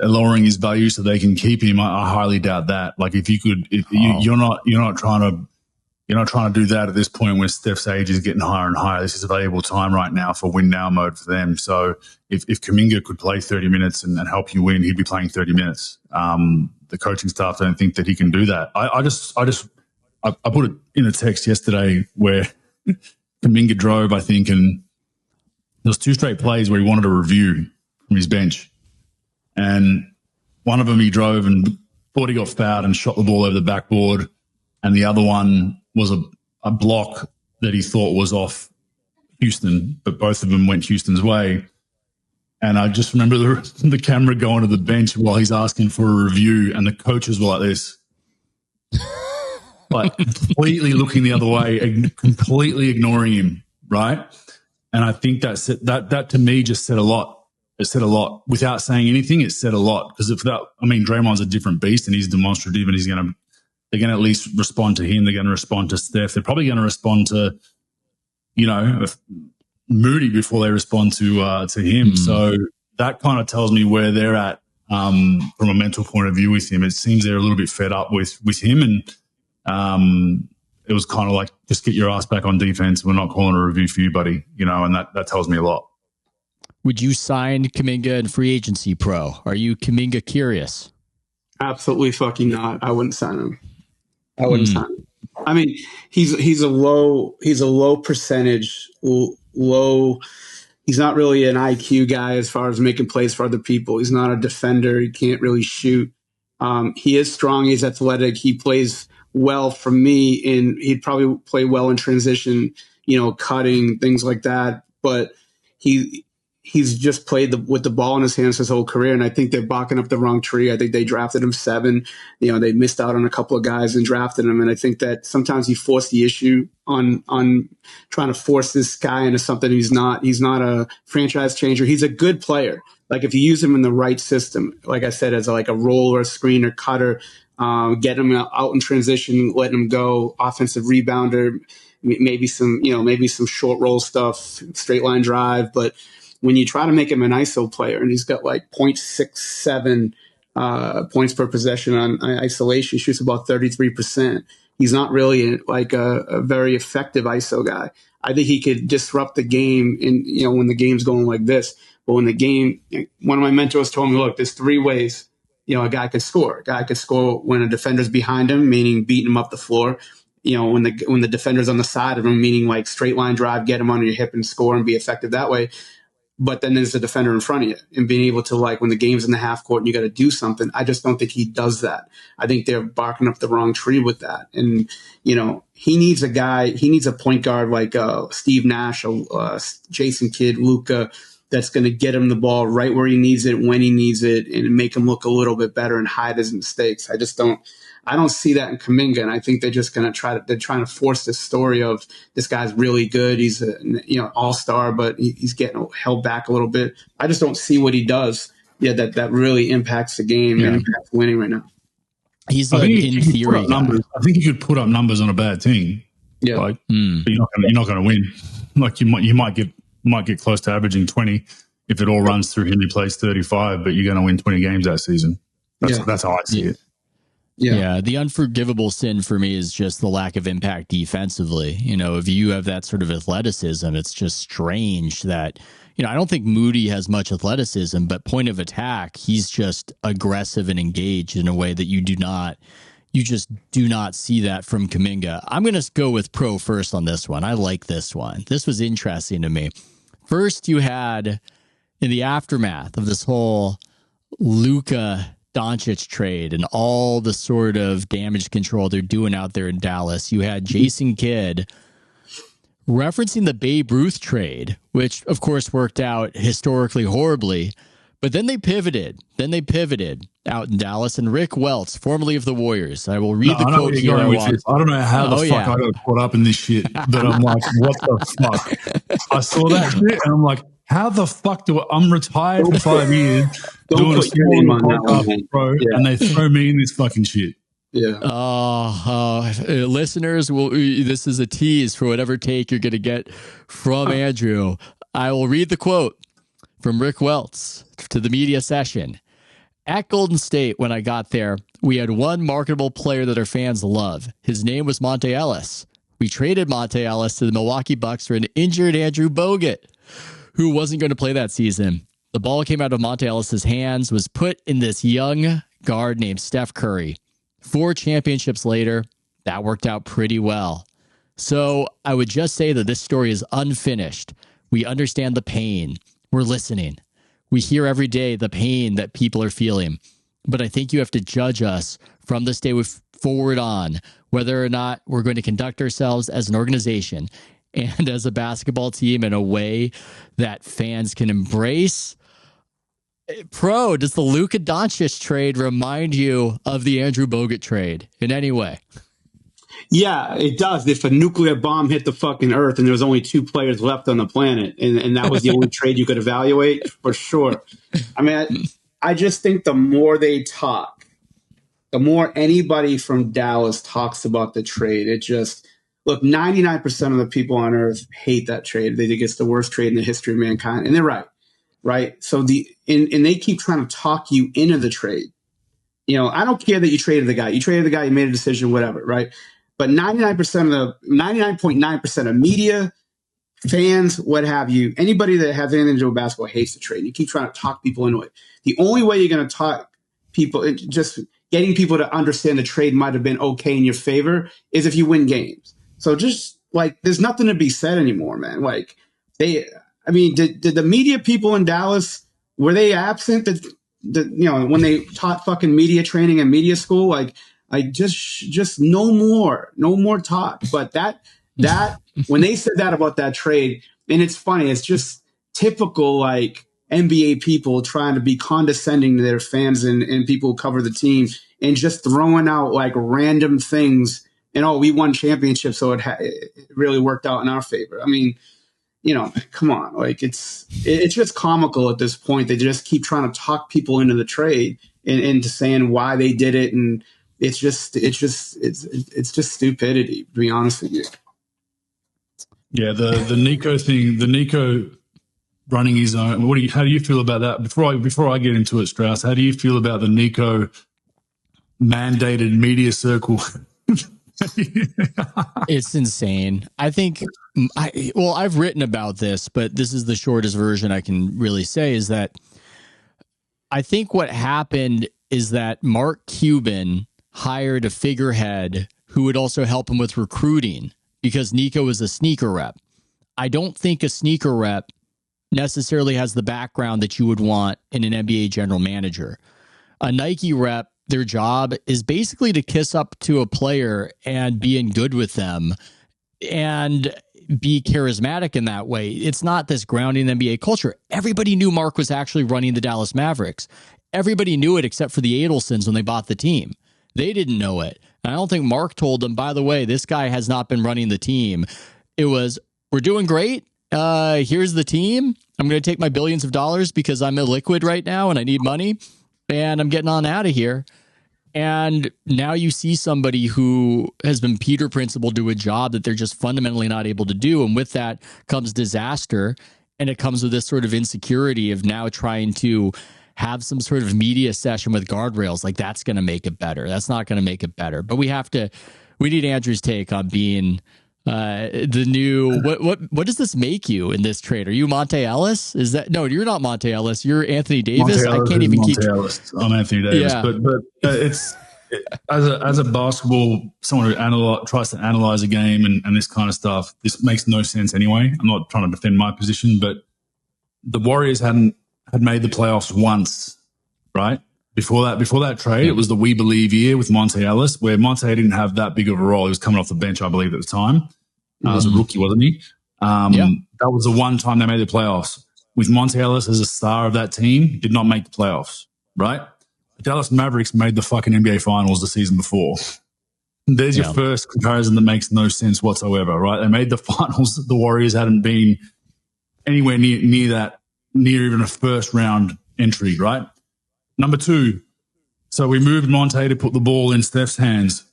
lowering his value so they can keep him. I highly doubt that. Like you're not trying to do that at this point when Steph's age is getting higher and higher. This is a valuable time right now for win now mode for them. So if Kuminga could play 30 minutes and help you win, he'd be playing 30 minutes. The coaching staff don't think that he can do that. I put it in a text yesterday where Kuminga drove, I think, and there was 2 straight plays where he wanted a review from his bench. And one of them he drove and thought he got fouled and shot the ball over the backboard. And the other one was a block that he thought was off Houston, but both of them went Houston's way. And I just remember the camera going to the bench while he's asking for a review, and the coaches were like this, like completely looking the other way, completely ignoring him, right? And I think that to me just said a lot. It said a lot. Without saying anything, it said a lot. Because Draymond's a different beast, and he's demonstrative, and they're going to at least respond to him. They're going to respond to Steph. They're probably going to respond to, Moody before they respond to him. So that kind of tells me where they're at from a mental point of view with him. It seems they're a little bit fed up with him, and it was kind of like, just get your ass back on defense. We're not calling a review for you, buddy. And that tells me a lot. Would you sign Kuminga in free agency pro? Are you Kuminga curious? Absolutely fucking not. I wouldn't sign him. I wouldn't sign him. I mean, he's a low percentage, low. He's not really an IQ guy as far as making plays for other people. He's not a defender. He can't really shoot. He is strong. He's athletic. He plays well for me, and he'd probably play well in transition, cutting, things like that. But he's just played with the ball in his hands his whole career, and I think they're barking up the wrong tree. I think they drafted him 7. They missed out on a couple of guys and drafted him, and I think that sometimes you force the issue on trying to force this guy into something he's not. He's not a franchise changer. He's a good player. Like if you use him in the right system, like I said, as like a roller, screener, cutter, get him out in transition, let him go, offensive rebounder, maybe some short roll stuff, straight line drive, but when you try to make him an ISO player and he's got like 0.67 points per possession on isolation, shoots about 33%. He's not really like a very effective ISO guy. I think he could disrupt the game when the game's going like this. But when the game, one of my mentors told me, look, there's 3 ways, a guy could score. A guy could score when a defender's behind him, meaning beating him up the floor. When the defender's on the side of him, meaning like straight line drive, get him under your hip and score and be effective that way. But then there's a defender in front of you, and being able to, like, when the game's in the half court and you got to do something, I just don't think he does that. I think they're barking up the wrong tree with that. And, he needs a point guard like Steve Nash, Jason Kidd, Luka, that's going to get him the ball right where he needs it, when he needs it, and make him look a little bit better and hide his mistakes. I don't see that in Kuminga, and I think they're just going to they're trying to force this story of this guy's really good. He's a all-star, but he's getting held back a little bit. I just don't see what he does that really impacts the game and impacts winning right now. He's I think in theory numbers. I think you could put up numbers on a bad team. Yeah, but you're not going to win. Like you might get close to averaging 20 if it all runs through him. He plays 35, but you're going to win 20 games that season. That's how I see it. Yeah, the unforgivable sin for me is just the lack of impact defensively. You know, if you have that sort of athleticism, it's just strange that, you know, I don't think Moody has much athleticism, but point of attack, he's just aggressive and engaged in a way that you just do not see that from Kuminga. I'm going to go with Pro first on this one. I like this one. This was interesting to me. First, you had in the aftermath of this whole Luka Dončić trade and all the sort of damage control they're doing out there in Dallas, you had Jason Kidd referencing the Babe Ruth trade, which of course worked out historically horribly. But then they pivoted. Out in Dallas, and Rick Welts, formerly of the Warriors. I will read the quote here. I don't know how the fuck I got caught up in this shit, but I'm like, what the fuck? I saw that shit, and I'm like, how the fuck I'm retired for 5 years doing a podcast, bro, and they throw me in this fucking shit. Yeah. Listeners, this is a tease for whatever take you're going to get from Andrew. I will read the quote from Rick Welts to the media session. At Golden State, when I got there, we had one marketable player that our fans love. His name was Monte Ellis. We traded Monte Ellis to the Milwaukee Bucks for an injured Andrew Bogut, who wasn't going to play that season. The ball came out of Monte Ellis's hands, was put in this young guard named Steph Curry. 4 championships later, that worked out pretty well. So I would just say that this story is unfinished. We understand the pain. We're listening. We hear every day the pain that people are feeling. But I think you have to judge us from this day forward on whether or not we're going to conduct ourselves as an organization and as a basketball team in a way that fans can embrace. Pro, does the Luka Dončić trade remind you of the Andrew Bogut trade in any way? Yeah, it does. If a nuclear bomb hit the fucking earth and there was only 2 players left on the planet and that was the only trade you could evaluate, for sure. I mean, I just think the more they talk, the more anybody from Dallas talks about the trade, it just, look, 99% of the people on earth hate that trade. They think it's the worst trade in the history of mankind. And they're right. Right. So and they keep trying to talk you into the trade. You know, I don't care that you traded the guy. You traded the guy, you made a decision, whatever. Right. But 99.9% of media, fans, what have you, anybody that has anything to do with basketball hates the trade. You keep trying to talk people into it. The only way you're going to talk people, just getting people to understand the trade might have been okay in your favor, is if you win games. So just like, there's nothing to be said anymore, man. Like did the media people in Dallas, were they absent when they taught fucking media training and media school? Like just no more talk. But that when they said that about that trade, and it's funny, it's just typical like NBA people trying to be condescending to their fans and people who cover the team and just throwing out like random things and we won championships, so it really worked out in our favor. I mean, you know, come on, like it's just comical at this point. They just keep trying to talk people into the trade and into saying why they did it, and it's just stupidity, to be honest with you. Yeah, the Nico thing, the Nico running his own. How do you feel about that? Before I get into it, Strauss, how do you feel about the Nico mandated media circle? It's insane. I think I've written about this, but this is the shortest version I can really say, is that I think what happened is that Mark Cuban hired a figurehead who would also help him with recruiting because Nico is a sneaker rep. I don't think a sneaker rep necessarily has the background that you would want in an NBA general manager. A Nike rep, their job is basically to kiss up to a player and be in good with them and be charismatic in that way. It's not this grounding NBA culture. Everybody knew Mark was actually running the Dallas Mavericks. Everybody knew it except for the Adelsons when they bought the team. They didn't know it. And I don't think Mark told them, by the way, this guy has not been running the team. It was, we're doing great. Here's the team. I'm going to take my billions of dollars because I'm illiquid right now and I need money. And I'm getting on out of here. And now you see somebody who has been Peter Principle do a job that they're just fundamentally not able to do. And with that comes disaster. And it comes with this sort of insecurity of now trying to have some sort of media session with guardrails. Like, that's going to make it better. That's not going to make it better. But we need Andrew's take on being the new, what does this make you in this trade? Are you Monte Ellis? Is that, no, you're not Monte Ellis. You're Anthony Davis. I can't even keep. I'm Anthony Davis, Yeah. but it's as a basketball, someone who tries to analyze a game and this kind of stuff, this makes no sense anyway. I'm not trying to defend my position, but the Warriors had made the playoffs once, right? Before that trade, it was the We Believe year with Monte Ellis, where Monte didn't have that big of a role. He was coming off the bench, I believe, at the time. As a rookie, wasn't he? That was the one time they made the playoffs. With Monte Ellis as a star of that team, did not make the playoffs, right? The Dallas Mavericks made the fucking NBA Finals the season before. There's your first comparison that makes no sense whatsoever, right? They made the finals. The Warriors hadn't been anywhere near even a first round entry, right? Number two, so we moved Monte to put the ball in Steph's hands.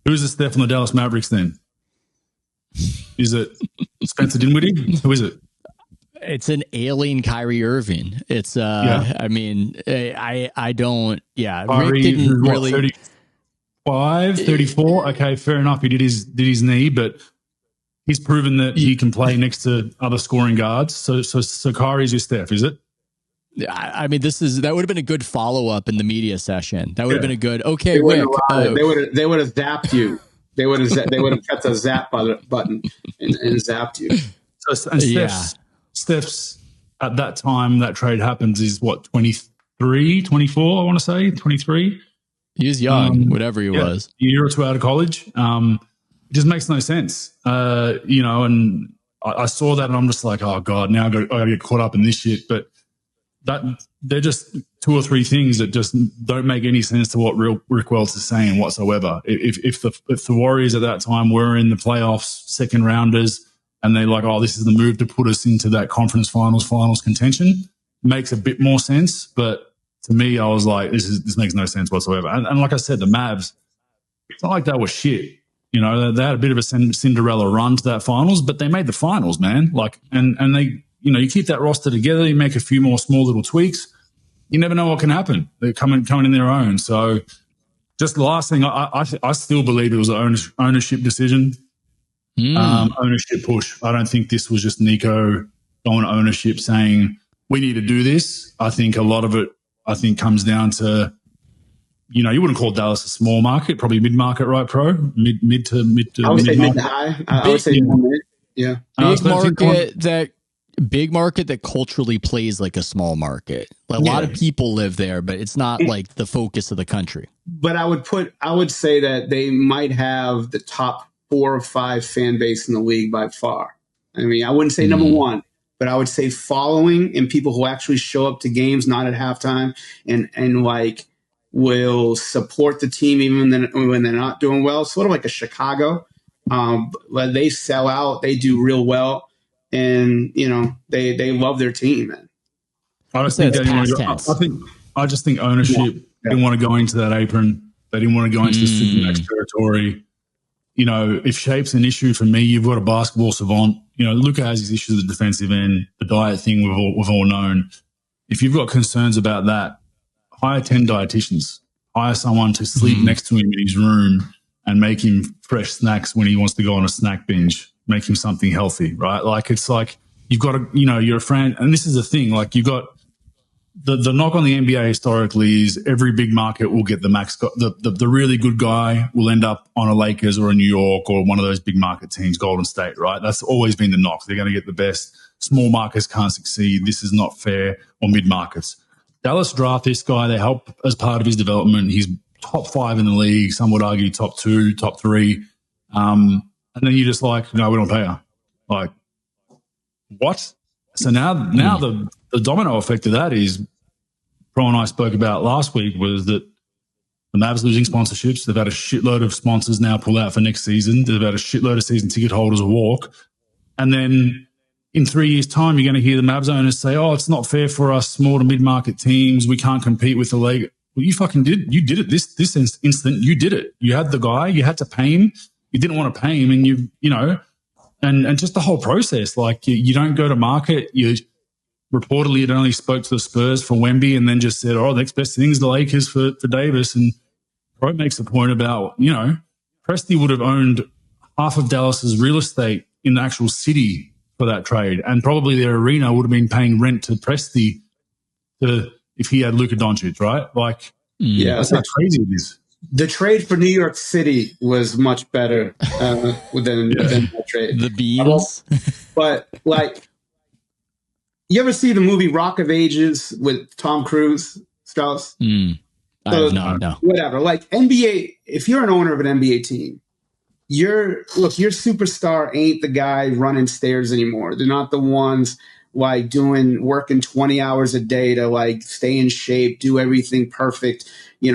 Who's the Steph on the Dallas Mavericks then? Is it Spencer Dinwiddie? Who is it? It's an alien Kyrie Irving. It's I mean, I don't. Yeah, Kyrie, Rick didn't really. 35, 34. Okay, fair enough. He did his knee, but he's proven that he can play next to other scoring guards. So Kyrie's your Steph, is it? I mean, that would have been a good follow up in the media session. That would have been a good. Okay, they Rick. They would have zapped you. They would have pressed the zap button and zapped you. So Steph's at that time that trade happens is what, 23, 24, I want to say, 23. He was young, whatever he was. A year or two out of college. It just makes no sense. And I saw that and I'm just like, oh God, now I got to get caught up in this shit. But they're just two or three things that just don't make any sense to what Rick Wells is saying whatsoever. If the Warriors at that time were in the playoffs, second rounders, and they're like, oh, this is the move to put us into that conference finals contention, makes a bit more sense. But to me, I was like, this makes no sense whatsoever. And like I said, the Mavs, it's not like they were shit. You know, they had a bit of a Cinderella run to that finals, but they made the finals, man. Like, and they, you know, you keep that roster together, you make a few more small little tweaks, you never know what can happen. They're coming in their own. So just the last thing, I still believe it was an ownership decision, ownership push. I don't think this was just Nico going ownership saying, we need to do this. I think a lot of it, comes down to, you know, you wouldn't call Dallas a small market, probably mid-market, right, Pro? Mid to I would say mid to high. I would say mid. Yeah. Big market that culturally plays like a small market. A lot of people live there, but it's not like the focus of the country. But I would say that they might have the top 4 or 5 fan base in the league by far. I mean, I wouldn't say number one, but I would say following and people who actually show up to games, not at halftime, and like will support the team even when they're not doing well. Sort of like a Chicago. They sell out. They do real well. And, you know, they love their team, man. I just think ownership didn't want to go into that apron. They didn't want to go into the Supermax territory. You know, if shape's an issue for me, you've got a basketball savant. You know, Luka has his issues at the defensive end, the diet thing we've all known. If you've got concerns about that, hire 10 dietitians. Hire someone to sleep next to him in his room and make him fresh snacks when he wants to go on a snack binge. Make him something healthy, right? Like, it's like you've got to, you know, you're a friend. And this is the thing, like you've got the knock on the NBA historically is every big market will get the max. The really good guy will end up on a Lakers or a New York or one of those big market teams, Golden State, right? That's always been the knock. They're going to get the best. Small markets can't succeed. This is not fair. Or mid markets. Dallas draft this guy. They help as part of his development. He's top 5 in the league. Some would argue top 2, top 3. And then you're just like, no, we don't pay her. Like, what? So now the domino effect of that is, Pro and I spoke about last week, was that the Mavs losing sponsorships. They've had a shitload of sponsors now pull out for next season. They've had a shitload of season ticket holders walk. And then in 3 years' time, you're going to hear the Mavs owners say, oh, it's not fair for us small to mid-market teams. We can't compete with the Well, you fucking did. You did it this instant. You did it. You had the guy. You had to pay him. You didn't want to pay him, and and just the whole process. Like you don't go to market. You reportedly had only spoke to the Spurs for Wemby, and then just said, "Oh, the next best thing is the Lakers for Davis." And Pro makes a point about Presti would have owned half of Dallas's real estate in the actual city for that trade, and probably their arena would have been paying rent to Presti if he had Luka Dončić, right? Like, that's how crazy it is. The trade for New York City was much better than that trade. The beans. But, like, you ever see the movie Rock of Ages with Tom Cruise, Strauss? I have not, no. Whatever. Like, NBA, if you're an owner of an NBA team, your superstar ain't the guy running stairs anymore. They're not the ones like working 20 hours a day to like stay in shape, do everything perfect, in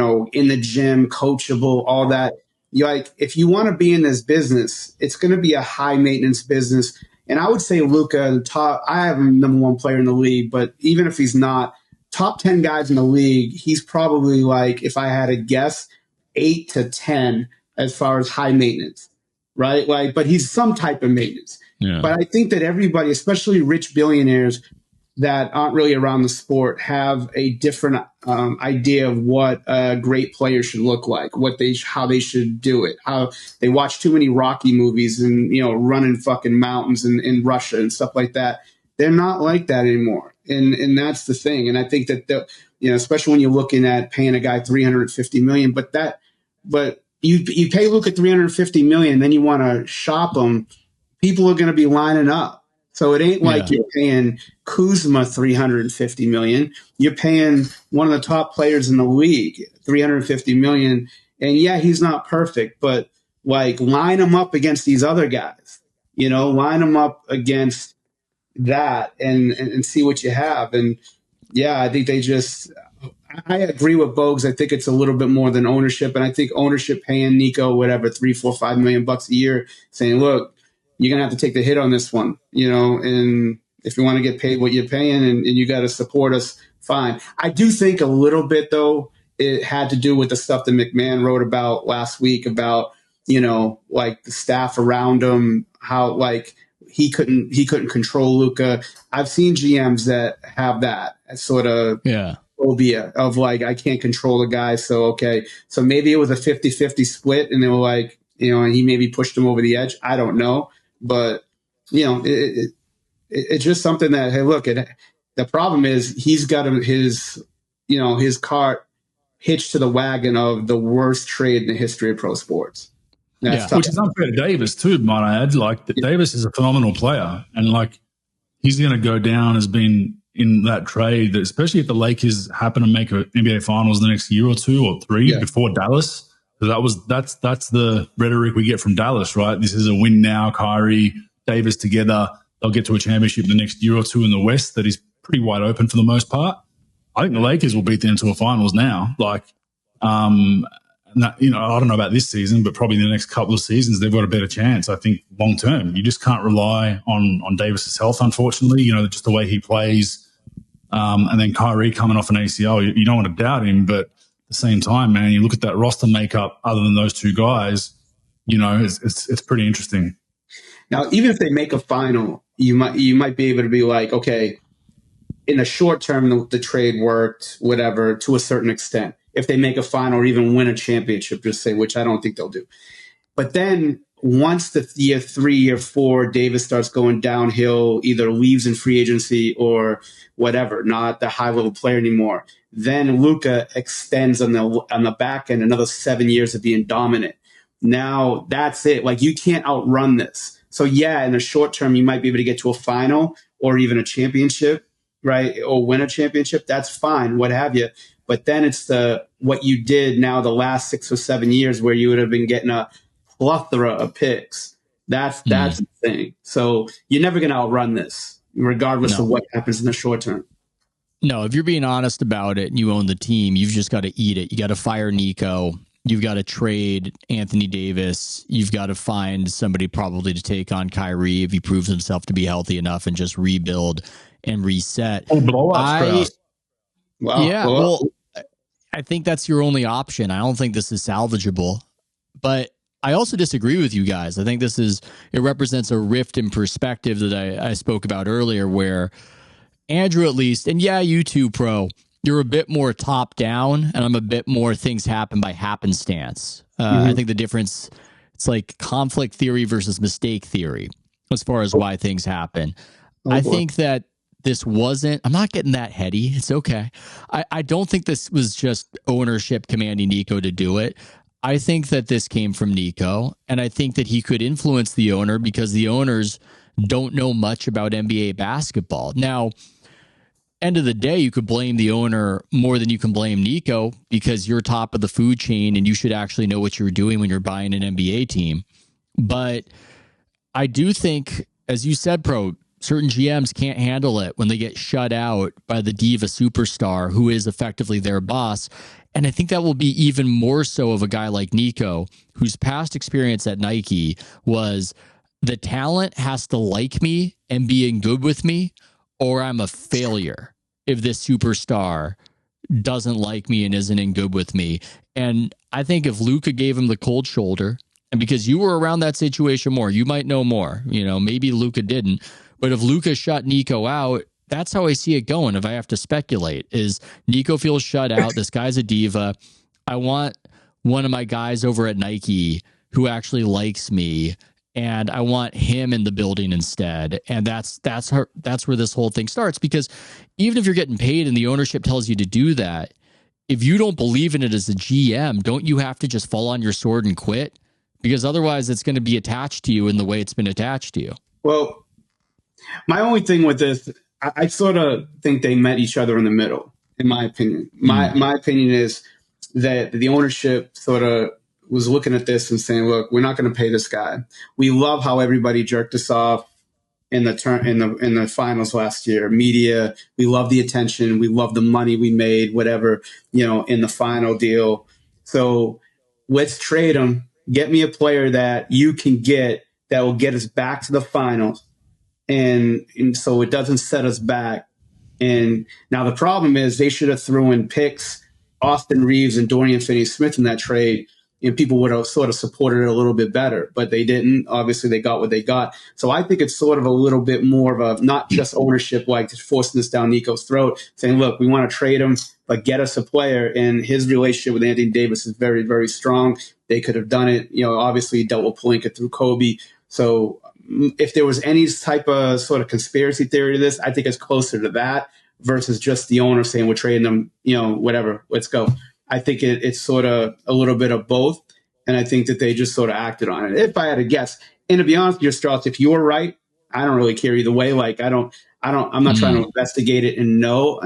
the gym, coachable, all that. If you want to be in this business, it's going to be a high maintenance business. And I would say Luka, I have him number one player in the league, but even if he's not, top 10 guys in the league, he's probably like, if I had to guess, 8 to 10 as far as high maintenance, right? Like, but he's some type of maintenance. Yeah. But I think that everybody, especially rich billionaires that aren't really around the sport, have a different idea of what a great player should look like, how they should do it, how they watch too many Rocky movies and, running fucking mountains in Russia and stuff like that. They're not like that anymore. And that's the thing. And I think that, especially when you're looking at paying a guy $350 million, but you pay Luka $350 million, then you want to shop him. People are going to be lining up. So it ain't like you're paying Kuzma $350 million. You're paying one of the top players in the league $350 million. And he's not perfect, but like line him up against these other guys, line him up against that and see what you have. And I think I agree with Bogues. I think it's a little bit more than ownership. And I think ownership paying Nico, whatever, $3, $4, $5 million a year, saying, look, you're going to have to take the hit on this one, and if you want to get paid what you're paying and you got to support us, fine. I do think a little bit, though, it had to do with the stuff that McMahon wrote about last week about, like the staff around him, how like he couldn't control Luka. I've seen GMs that have that sort of phobia of like, I can't control the guy. So, okay. So maybe it was a 50-50 split and they were like, and he maybe pushed him over the edge. I don't know. But, it's just something that, hey, look, the problem is he's got his cart hitched to the wagon of the worst trade in the history of pro sports. Which is unfair to Davis too, might I add. Like Davis is a phenomenal player, and like he's going to go down as being in that trade, that especially if the Lakers happen to make an NBA Finals the next year or two or three before Dallas. That's the rhetoric we get from Dallas, right? This is a win now, Kyrie, Davis together. They'll get to a championship the next year or two in the West that is pretty wide open for the most part. I think the Lakers will beat them to a finals now. Like, I don't know about this season, but probably in the next couple of seasons, they've got a better chance. I think long term, you just can't rely on Davis's health, unfortunately, just the way he plays. And then Kyrie coming off an ACL, you don't want to doubt him, but at the same time, man, you look at that roster makeup other than those two guys, it's pretty interesting. Now, even if they make a final, you might be able to be like, okay, in the short term, the trade worked, whatever, to a certain extent. If they make a final or even win a championship, just say, which I don't think they'll do. But then once the year 3, year 4, Davis starts going downhill, either leaves in free agency or whatever, not the high level player anymore, then Luka extends on the back end another 7 years of being dominant. Now that's it. Like, you can't outrun this. So in the short term, you might be able to get to a final or even a championship, right? Or win a championship. That's fine, what have you. But then it's what you did now the last 6 or 7 years where you would have been getting a plethora of picks. That's the thing. So you're never going to outrun this, regardless of what happens in the short term. No, if you're being honest about it and you own the team, you've just got to eat it. You got to fire Nico. You've got to trade Anthony Davis. You've got to find somebody probably to take on Kyrie if he proves himself to be healthy enough and just rebuild and reset. Blow up, Wow. Yeah, well, I think that's your only option. I don't think this is salvageable. But I also disagree with you guys. I think it represents a rift in perspective that I spoke about earlier, where Andrew, at least, and yeah, you too, Pro, you're a bit more top down, and I'm a bit more things happen by happenstance. I think the difference, it's like conflict theory versus mistake theory as far as why things happen. I think that I'm not getting that heady. It's okay. I don't think this was just ownership commanding Nico to do it. I think that this came from Nico, and I think that he could influence the owner because the owners don't know much about NBA basketball. Now, end of the day, you could blame the owner more than you can blame Nico because you're top of the food chain and you should actually know what you're doing when you're buying an NBA team. But I do think, as you said, Pro, certain GMs can't handle it when they get shut out by the diva superstar who is effectively their boss. And I think that will be even more so of a guy like Nico, whose past experience at Nike was the talent has to like me and being good with me, or I'm a failure if this superstar doesn't like me and isn't in good with me. And I think if Luka gave him the cold shoulder, and because you were around that situation more, you might know more, maybe Luka didn't, but if Luka shut Nico out, that's how I see it going. If I have to speculate, is Nico feels shut out. This guy's a diva. I want one of my guys over at Nike who actually likes me, and I want him in the building instead. And that's where this whole thing starts. Because even if you're getting paid and the ownership tells you to do that, if you don't believe in it as a GM, don't you have to just fall on your sword and quit? Because otherwise it's going to be attached to you in the way it's been attached to you. Well, my only thing with this, I sort of think they met each other in the middle, in my opinion. My opinion is that the ownership sort of was looking at this and saying, look, we're not going to pay this guy. We love how everybody jerked us off in the finals last year. Media, we love the attention. We love the money we made, whatever, in the final deal. So let's trade him. Get me a player that you can get that will get us back to the finals. And so it doesn't set us back. And now the problem is they should have thrown in picks, Austin Reeves and Dorian Finney-Smith in that trade, and people would have sort of supported it a little bit better. But they didn't. Obviously, they got what they got. So I think it's sort of a little bit more of a not just ownership, like just forcing this down Nico's throat, saying, look, we want to trade him, but get us a player. And his relationship with Anthony Davis is very, very strong. They could have done it. Obviously, he dealt with Pelinka through Kobe. So if there was any type of sort of conspiracy theory to this, I think it's closer to that versus just the owner saying we're trading them, whatever, let's go. I think it's sort of a little bit of both, and I think that they just sort of acted on it. If I had to guess, and to be honest with you, Strauss, if you're right, I don't really care either way. Like I'm not trying to investigate it and know.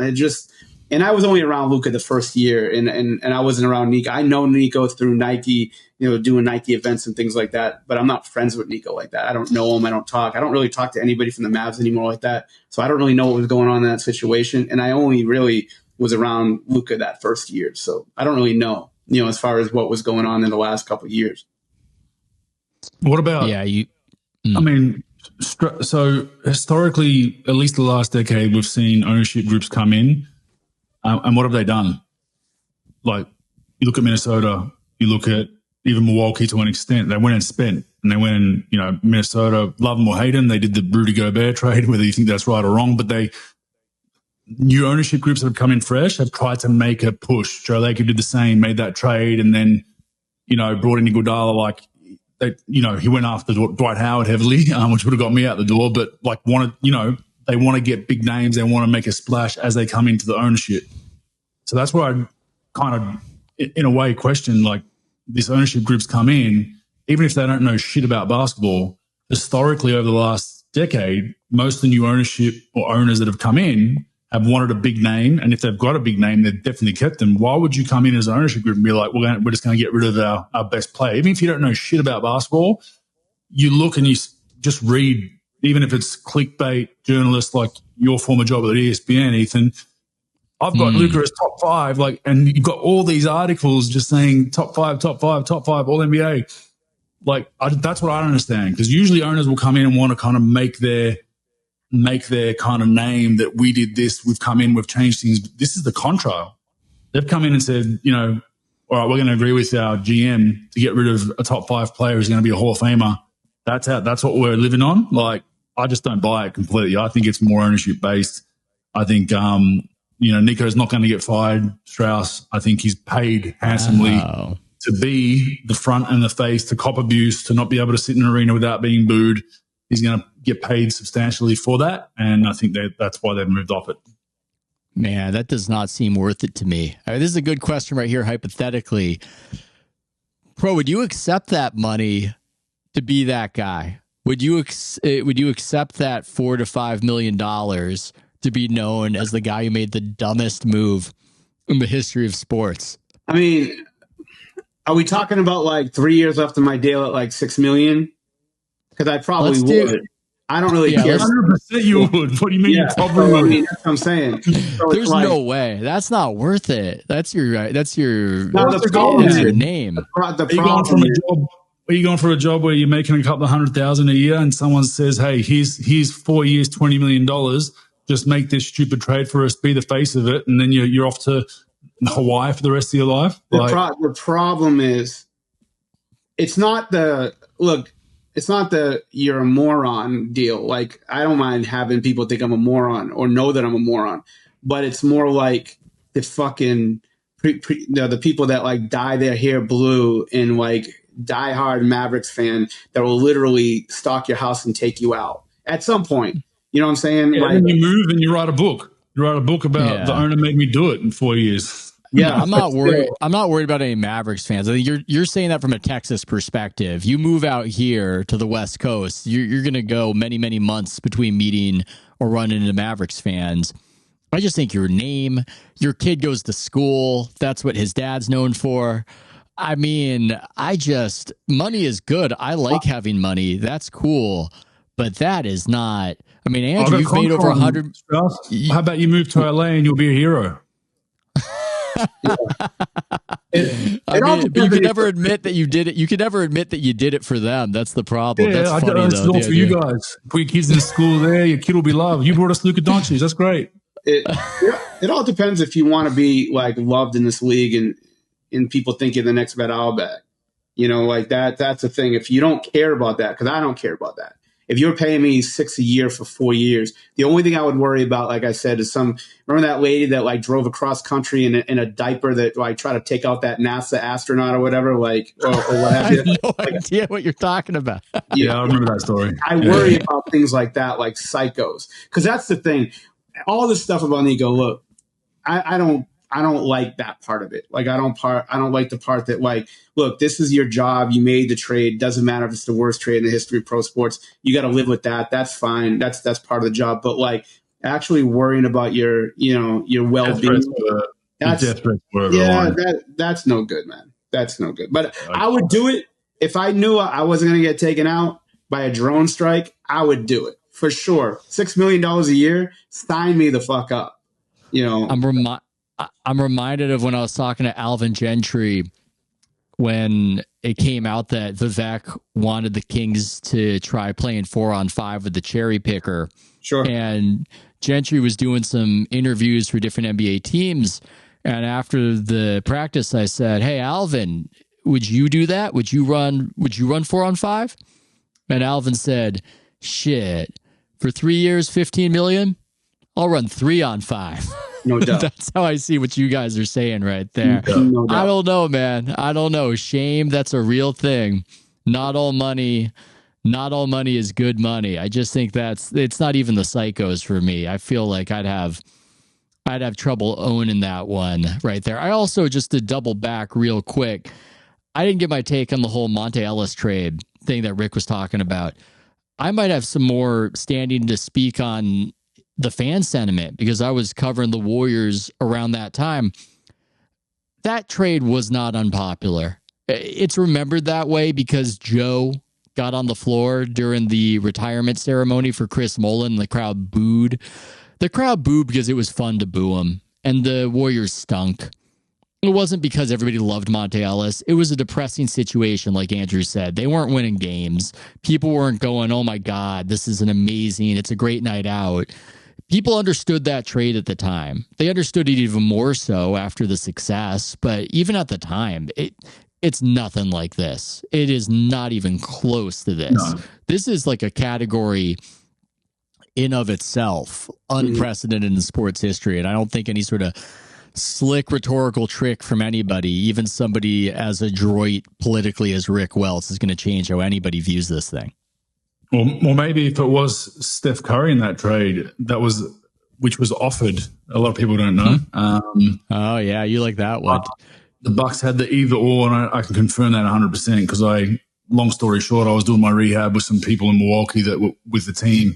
And I was only around Luka the first year, and I wasn't around Nico. I know Nico through Nike, doing Nike events and things like that, but I'm not friends with Nico like that. I don't know him. I don't talk. I don't really talk to anybody from the Mavs anymore like that. So I don't really know what was going on in that situation. And I only really was around Luka that first year. So I don't really know, as far as what was going on in the last couple of years. What about, so historically, at least the last decade, we've seen ownership groups come in. And what have they done? Like, you look at Minnesota, you look at even Milwaukee to an extent. They went and spent, and they went and, Minnesota, love them or hate them, they did the Rudy Gobert trade, whether you think that's right or wrong, but new ownership groups that have come in fresh have tried to make a push. Joe Lacob did the same, made that trade, and then, brought in Iguodala, he went after Dwight Howard heavily, which would have got me out the door, but they want to get big names. They want to make a splash as they come into the ownership. So that's where I kind of, in a way, question, this ownership group's come in, even if they don't know shit about basketball, historically over the last decade, most of the new ownership or owners that have come in have wanted a big name. And if they've got a big name, they've definitely kept them. Why would you come in as an ownership group and be like, we're just going to get rid of our best player? Even if you don't know shit about basketball, you look and you just read, even if it's clickbait journalists like your former job at ESPN, Ethan, I've got Luka as top 5, and you've got all these articles just saying top 5, all NBA. That's what I don't understand, because usually owners will come in and want to kind of make their kind of name that we did this, we've come in, we've changed things. This is the contra. they've come in and said, you know, all right, we're going to agree with our GM to get rid of a top 5 player who's going to be a Hall of Famer. That's what we're living on. Like, I just don't buy it completely. I think it's more ownership based. I think, you know, Nico's not going to get fired. Strauss, I think he's paid handsomely to be the front and the face, to cop abuse, to not be able to sit in an arena without being booed. He's going to get paid substantially for that. And I think that's why they've moved off it. Man, that does not seem worth it to me. This is a good question right here, hypothetically. Pro, would you accept that money to be that guy? Would you accept that $4 to $5 million to be known as the guy who made the dumbest move in the history of sports? I mean, are we talking about like 3 years left of my deal at like $6 million? Because I probably would. I don't really care. 100% you would. What do you mean? Yeah, probably would. I mean, that's what I'm saying. So there's no way. That's not worth it. That's your name. The problem. Are you going for a job where you're making a couple of $100,000 a year and someone says, hey, here's 4 years, $20 million. Just make this stupid trade for us, be the face of it, and then you're off to Hawaii for the rest of your life? The problem is, it's not the you're a moron deal. Like, I don't mind having people think I'm a moron or know that I'm a moron, but it's more like the fucking the people that like dye their hair blue and like diehard Mavericks fan that will literally stalk your house and take you out at some point. You know what I'm saying? Yeah, like, you move and you write a book. You write a book about the owner made me do it in 4 years. Yeah, I'm not worried. I'm not worried about any Mavericks fans. I think you're saying that from a Texas perspective. You move out here to the West Coast, you're going to go many months between meeting or running into Mavericks fans. I just think your name, your kid goes to school. That's what his dad's known for. I mean, money is good. I like having money. That's cool, but that is not. I mean, Andrew, you've made over 100. How about you move to LA and you'll be a hero? But you could never admit that you did it. You could never admit that you did it for them. That's the problem. Yeah, that's funny, though. It's for you guys. Put your kids in school there. Your kid will be loved. You brought us Luka Dončić. That's great. It all depends if you want to be like loved in this league and people think you're the next Red Auerbach. You know, like that's the thing. If you don't care about that, because I don't care about that. If you're paying me $6 a year for 4 years, the only thing I would worry about, like I said, is remember that lady that like drove across country in a diaper that like tried to take out that NASA astronaut or whatever, like or what have you? I have no idea what you're talking about. Yeah, I remember that story. I worry about things like that, like psychos, because that's the thing. All this stuff about Nico, look, I don't like that part of it. Like I don't like the part that like, look, this is your job. You made the trade. Doesn't matter if it's the worst trade in the history of pro sports. You got to live with that. That's fine. That's part of the job. But like actually worrying about your well-being. That's no good, man. That's no good. But I would do it if I knew I wasn't going to get taken out by a drone strike. I would do it for sure. $6 million a year. Sign me the fuck up. You know, I'm reminded of when I was talking to Alvin Gentry when it came out that Vivek wanted the Kings to try playing 4-on-5 with the cherry picker. Sure. And Gentry was doing some interviews for different NBA teams. And after the practice, I said, "Hey, Alvin, would you do that? Would you run 4-on-5?" And Alvin said, "Shit, for 3 years, 15 million, I'll run 3-on-5." No doubt. That's how I see what you guys are saying right there. No doubt. I don't know, man. I don't know. Shame, that's a real thing. Not all money is good money. I just think it's not even the psychos for me. I feel like I'd have trouble owning that one right there. I also, just to double back real quick, I didn't get my take on the whole Monte Ellis trade thing that Rick was talking about. I might have some more standing to speak on the fan sentiment because I was covering the Warriors around that time. That trade was not unpopular. It's remembered that way because Joe got on the floor during the retirement ceremony for Chris Mullin and the crowd booed. The crowd booed because it was fun to boo him, and the Warriors stunk. It wasn't because everybody loved Monte Ellis. It was a depressing situation, like Andrew said. They weren't winning games. People weren't going, "Oh my God, this is it's a great night out." people understood that trade at the time. They understood it even more so after the success. But even at the time, it's nothing like this. It is not even close to this. No. This is like a category in of itself, unprecedented in sports history. And I don't think any sort of slick rhetorical trick from anybody, even somebody as adroit politically as Rick Welts, is going to change how anybody views this thing. Well, maybe if it was Steph Curry in that trade, which was offered. A lot of people don't know. Oh yeah, you like that one. The Bucks had the either or, and I can confirm that 100% because long story short, I was doing my rehab with some people in Milwaukee that were with the team,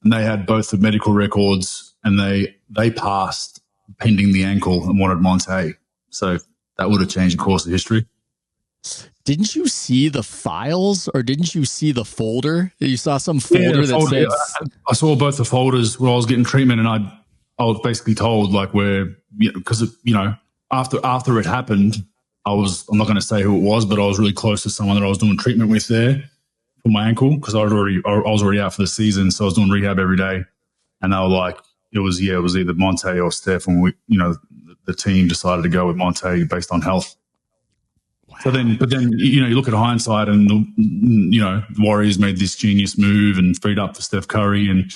and they had both the medical records, and they passed pending the ankle and wanted Monte. So that would have changed the course of history. Didn't you see the files, or didn't you see the folder? You saw some folder that said... I saw both the folders where I was getting treatment, and I was basically told, like, because after it happened, I'm not going to say who it was, but I was really close to someone that I was doing treatment with there for my ankle because I was already out for the season, so I was doing rehab every day, and they were like, it was either Monte or Steph, and the team decided to go with Monte based on health. Wow. So then, you look at hindsight, and the Warriors made this genius move and freed up for Steph Curry, and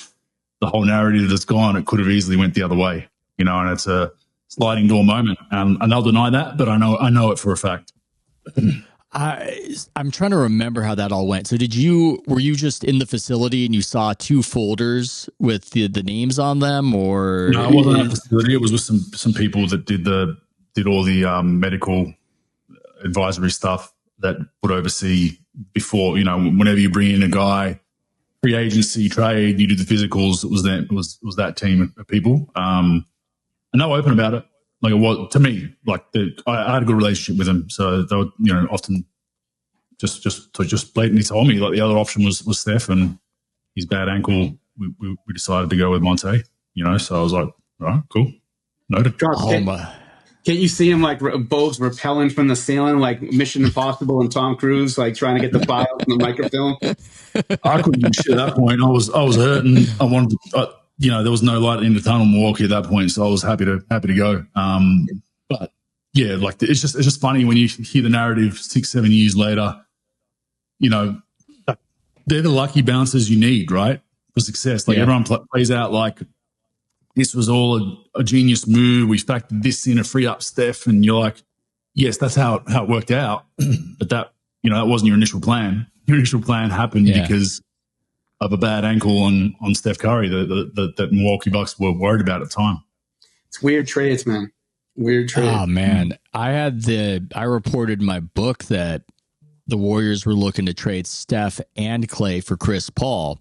the whole narrative that's gone, it could have easily went the other way, and it's a sliding door moment, and they'll deny that, but I know it for a fact. I'm trying to remember how that all went. So were you just in the facility and you saw two folders with the names on them, or? No, I wasn't at the facility. It was with some people that did all the medical advisory stuff that would oversee before, whenever you bring in a guy, free agency, trade, you do the physicals. It was that team of people. And they were open about it. Like, it was, to me, like I had a good relationship with them. So they would, often just blatantly told me, like, the other option was Steph, and his bad ankle, we decided to go with Monte, so I was like, all right, cool. Noted. Can't you see him like Bogues rappelling from the ceiling, like Mission Impossible and Tom Cruise, like trying to get the files and the microfilm? I couldn't do shit at that point. I was hurting. I wanted to, there was no light in the tunnel in Milwaukee at that point, so I was happy to go. But yeah, like, it's just funny when you hear the narrative 6-7 years later. They're the lucky bouncers you need, right, for success. Like, everyone plays out like this was all a genius move. We factored this in to free up Steph, and you're like, yes, that's how it worked out. But that wasn't your initial plan. Your initial plan happened because of a bad ankle on Steph Curry that Milwaukee Bucks were worried about at the time. It's weird trades, man. Weird trades. Oh man, I reported in my book that the Warriors were looking to trade Steph and Clay for Chris Paul,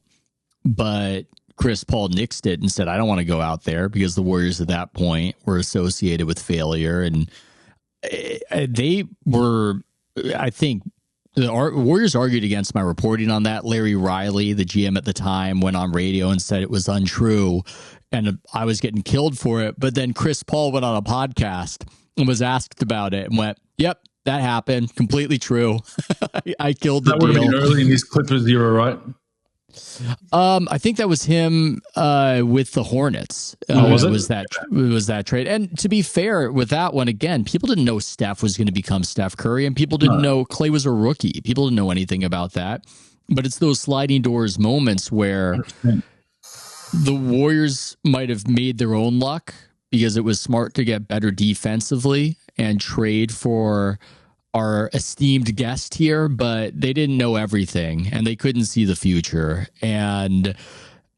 but Chris Paul nixed it and said, I don't want to go out there, because the Warriors at that point were associated with failure. And they were, I think, the Warriors argued against my reporting on that. Larry Riley, the GM at the time, went on radio and said it was untrue, and I was getting killed for it. But then Chris Paul went on a podcast and was asked about it and went, yep, that happened. Completely true. I killed the deal. That would have been early in this Clippers era, right? I think that was him with the Hornets. Was that trade? And to be fair with that one, again, people didn't know Steph was going to become Steph Curry, and people didn't know Clay was a rookie. People didn't know anything about that. But it's those sliding doors moments where 100%. The Warriors might have made their own luck because it was smart to get better defensively and trade for our esteemed guest here, but they didn't know everything and they couldn't see the future. And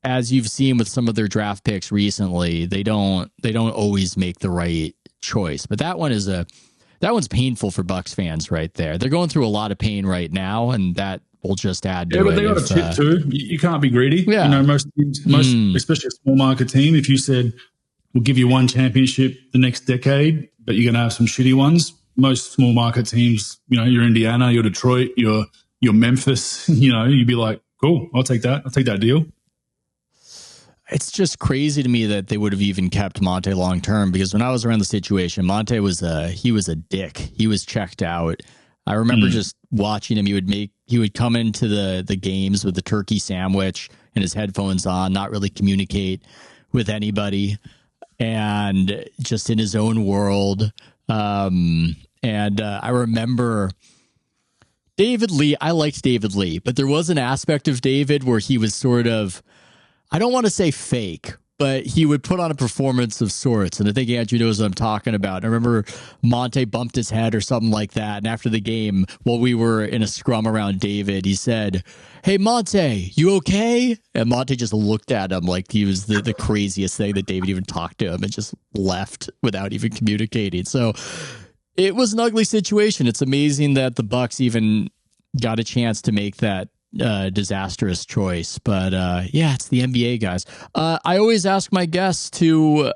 as you've seen with some of their draft picks recently, they don't always make the right choice. But that one's painful for Bucks fans right there. They're going through a lot of pain right now, and that will just add to it. Yeah, but they got a chip too. You can't be greedy. Yeah. Most especially a small market team, if you said, we'll give you one championship the next decade, but you're going to have some shitty ones. Most small market teams, you're Indiana, you're Detroit, you're Memphis, you'd be like, cool, I'll take that. I'll take that deal. It's just crazy to me that they would have even kept Monte long term, because when I was around the situation, Monte was a dick. He was checked out. I remember just watching him. He would come into the games with the turkey sandwich and his headphones on, not really communicate with anybody and just in his own world. I remember David Lee. I liked David Lee, but there was an aspect of David where he was sort of, I don't want to say fake, but he would put on a performance of sorts. And I think Andrew knows what I'm talking about. I remember Monte bumped his head or something like that. And after the game, while we were in a scrum around David, he said, "Hey, Monte, you okay?" And Monte just looked at him like he was the craziest thing, that David even talked to him and just left without even communicating. So it was an ugly situation. It's amazing that the Bucks even got a chance to make that disastrous choice. But yeah, it's the NBA, guys. I always ask my guests to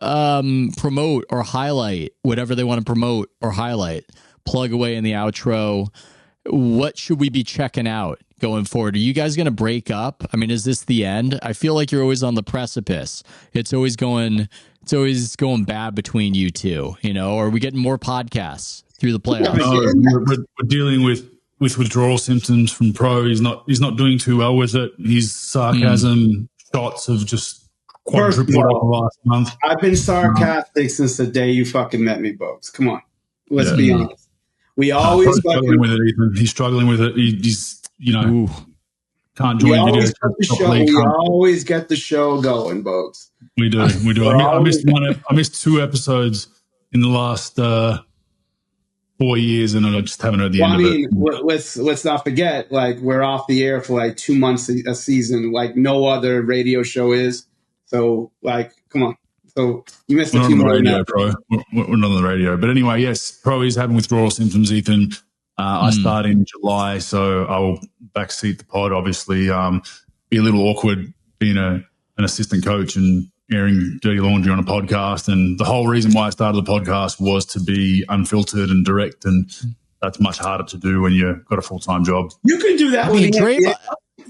promote or highlight whatever they want to promote or highlight. Plug away in the outro. What should we be checking out going forward? Are you guys going to break up? I mean, is this the end? I feel like you're always on the precipice. It's always going bad between you two, you know. Or are we getting more podcasts through the playoffs? No, we're dealing with withdrawal symptoms from Pro. He's not doing too well with it. His sarcasm shots have just quadrupled over the last month. I've been sarcastic since the day you fucking met me, folks. Come on, let's be honest. We always struggling with it, Ethan. He's struggling with it. He's can't join videos. We always get the show going, folks. We do. I missed 2 episodes in the last 4 years, and I just haven't heard the end of it. Let's not forget, like, we're off the air for like 2 months a season, like no other radio show is. So, like, come on. So you missed a few more. We're not on the radio, but anyway, yes, Pro is having withdrawal symptoms. Ethan, I start in July, so I'll backseat the pod. Obviously, be a little awkward being an assistant coach and airing dirty laundry on a podcast. And the whole reason why I started the podcast was to be unfiltered and direct, and that's much harder to do when you've got a full-time job. You can do that.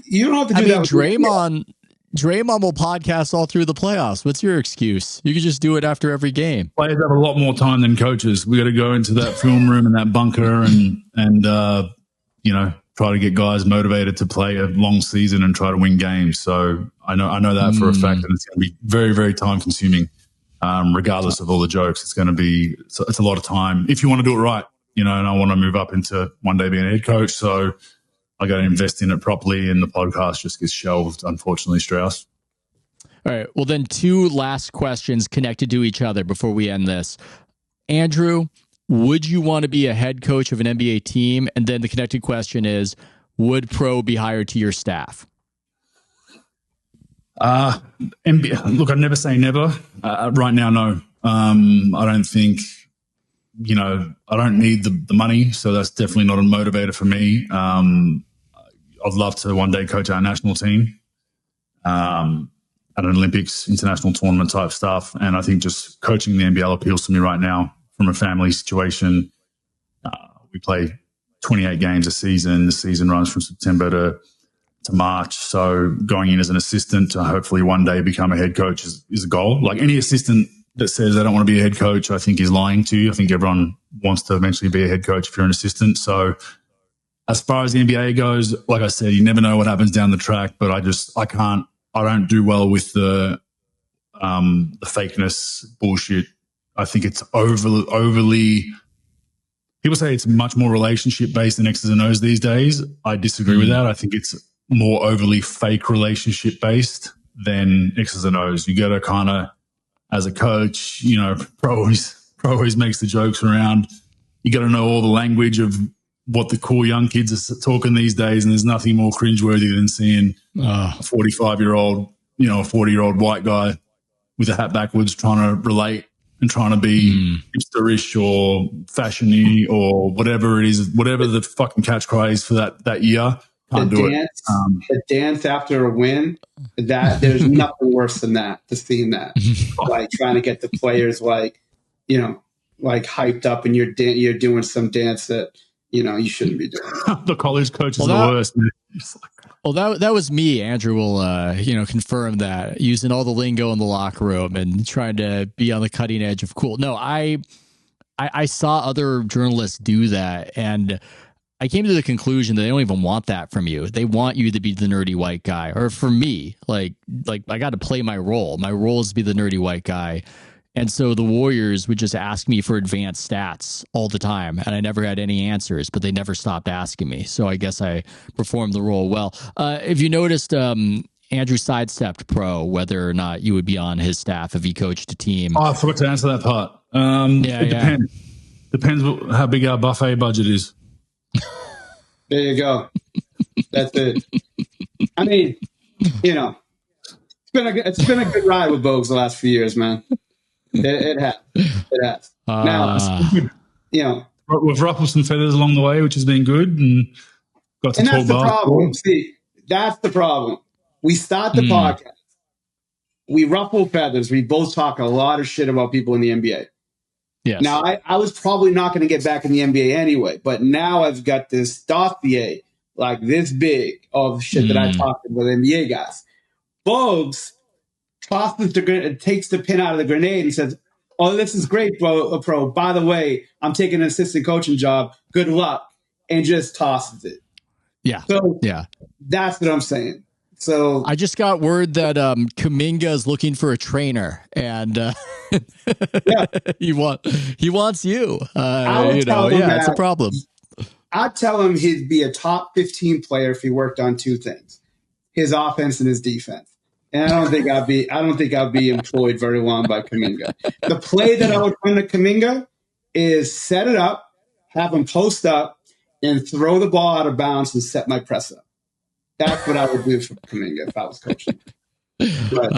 You don't have to do that. Draymond will podcast all through the playoffs. What's your excuse? You could just do it after every game. Players have a lot more time than coaches. We got to go into that film room and that bunker and try to get guys motivated to play a long season and try to win games. So I know that for a fact, and it's going to be very, very time consuming. Regardless of all the jokes, it's a lot of time if you want to do it right, and I want to move up into one day being a head coach. So I got to invest in it properly, and the podcast just gets shelved, unfortunately, Strauss. All right. Well, then 2 last questions connected to each other before we end this. Andrew, would you want to be a head coach of an NBA team? And then the connected question is, would Pro be hired to your staff? Look, I'd never say never. Right now, no. I don't think, I don't need the money, so that's definitely not a motivator for me. I'd love to one day coach our national team at an Olympics, international tournament type stuff. And I think just coaching the NBL appeals to me right now from a family situation. We play 28 games a season. The season runs from September to March. So going in as an assistant to hopefully one day become a head coach is a goal. Like any assistant that says they don't want to be a head coach, I think is lying to you. I think everyone wants to eventually be a head coach if you're an assistant. So as far as the NBA goes, like I said, you never know what happens down the track, but I don't do well with the fakeness bullshit. I think it's overly, people say it's much more relationship based than X's and O's these days. I disagree with that. I think it's more overly fake relationship based than X's and O's. You got to kind of, as a coach, Pro always makes the jokes around. You got to know all the language of what the cool young kids are talking these days, and there's nothing more cringeworthy than seeing a 45-year-old, a 40-year-old white guy with a hat backwards trying to relate and trying to be hipsterish or fashion-y or whatever it is, whatever the fucking catch cry is for that year. Can't do it. The dance after a win, that there's nothing worse than that, to seeing that. Like trying to get the players like hyped up, and you're doing some dance that you shouldn't be doing. The college coach is the worst, man. Well, that was me. Andrew will confirm that, using all the lingo in the locker room and trying to be on the cutting edge of cool. No, I saw other journalists do that, and I came to the conclusion that they don't even want that from you. They want you to be the nerdy white guy. Or for me, like I got to play my role. My role is to be the nerdy white guy. And so the Warriors would just ask me for advanced stats all the time, and I never had any answers, but they never stopped asking me. So I guess I performed the role well. If you noticed, Andrew sidestepped Pro, whether or not you would be on his staff if he coached a team. Oh, I forgot to answer that part. It depends. Depends how big our buffet budget is. There you go. That's it. I mean, it's been a good ride with Bogues the last few years, man. It has. It has. Now, we've ruffled some feathers along the way, which has been good, and got to talk that's the problem. See, that's the problem. We start the podcast. We ruffle feathers. We both talk a lot of shit about people in the NBA. Yes. Now, I was probably not going to get back in the NBA anyway, but now I've got this dossier like this big of shit that I talked with NBA guys. Bogues takes the pin out of the grenade and says, "Oh, this is great, Pro. By the way, I'm taking an assistant coaching job. Good luck," and just tosses it. Yeah. So yeah, that's what I'm saying. So I just got word that Kuminga is looking for a trainer, and he wants you. It's a problem. I'd tell him he'd be a top 15 player if he worked on two things: his offense and his defense. And I don't think I'd be employed very long by Kuminga. The play that I would run to Kuminga is set it up, have him post up, and throw the ball out of bounds and set my press up. That's what I would do for Kuminga if I was coaching. But,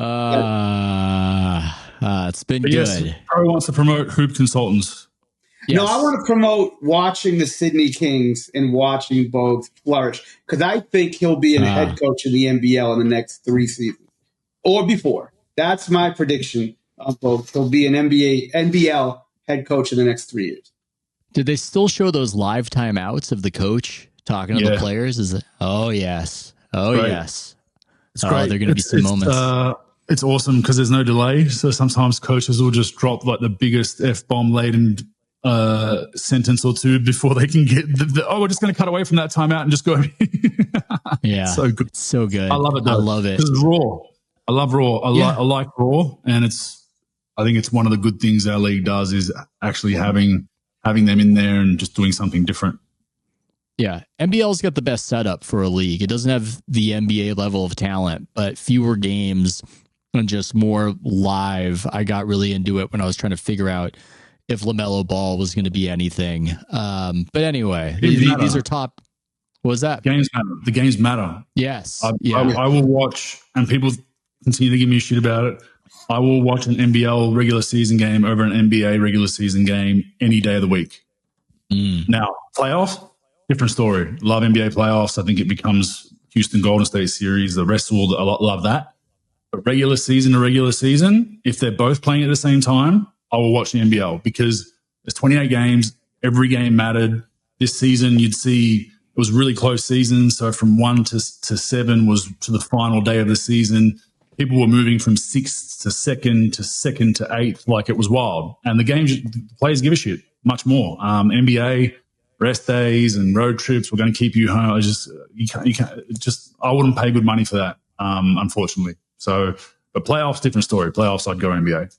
it's been good. Yes, Pro wants to promote hoop consultants. Yes. No, I want to promote watching the Sydney Kings and watching Bogues flourish, because I think he'll be a head coach in the NBL in the next 3 seasons or before. That's my prediction of Bogues. He'll be an NBL head coach in the next 3 years. Did they still show those live timeouts of the coach talking to the players? Oh, yes. Oh, great. Yes. It's great. There are going to be some moments. It's awesome because there's no delay. So sometimes coaches will just drop like the biggest F-bomb laden sentence or two before they can get we're just going to cut away from that timeout and just go. Yeah. So good. So good. I love it, though. I love it. It's raw. I love raw. I like raw. And I think it's one of the good things our league does is actually having them in there and just doing something different. Yeah, NBL's got the best setup for a league. It doesn't have the NBA level of talent, but fewer games and just more live. I got really into it when I was trying to figure out if LaMelo Ball was going to be anything. But anyway, these are top. What was that? Games matter. The games matter. Yes. I will watch, and people continue to give me shit about it. I will watch an NBL regular season game over an NBA regular season game any day of the week. Now, playoffs, different story. Love NBA playoffs. I think it becomes Houston Golden State series. The rest will love that. But regular season to regular season, if they're both playing at the same time, I will watch the NBL because there's 28 games. Every game mattered. This season, you'd see it was really close season. So from 1 to 7 was to the final day of the season. People were moving from 6th to 2nd to 2nd to 8th like it was wild. And the players give a shit much more. NBA, rest days and road trips were going to keep you home. I wouldn't pay good money for that, unfortunately. So, but playoffs, different story. Playoffs, I'd go NBA.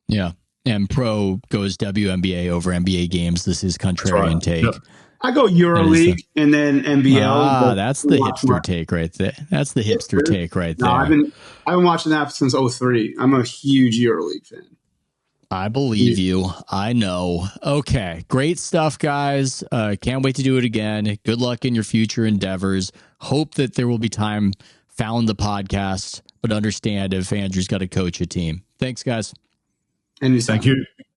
Yeah. And Pro goes WNBA over NBA games. This is contrarian take. Yep. I go EuroLeague and then NBL. That's the hipster take right there. That's the hipster take right there. I've been watching that since 2003. I'm a huge EuroLeague fan. I believe you. I know. Okay. Great stuff, guys. Can't wait to do it again. Good luck in your future endeavors. Hope that there will be time found the podcast, but understand if Andrew's got to coach a team. Thanks, guys. Anytime. Thank you.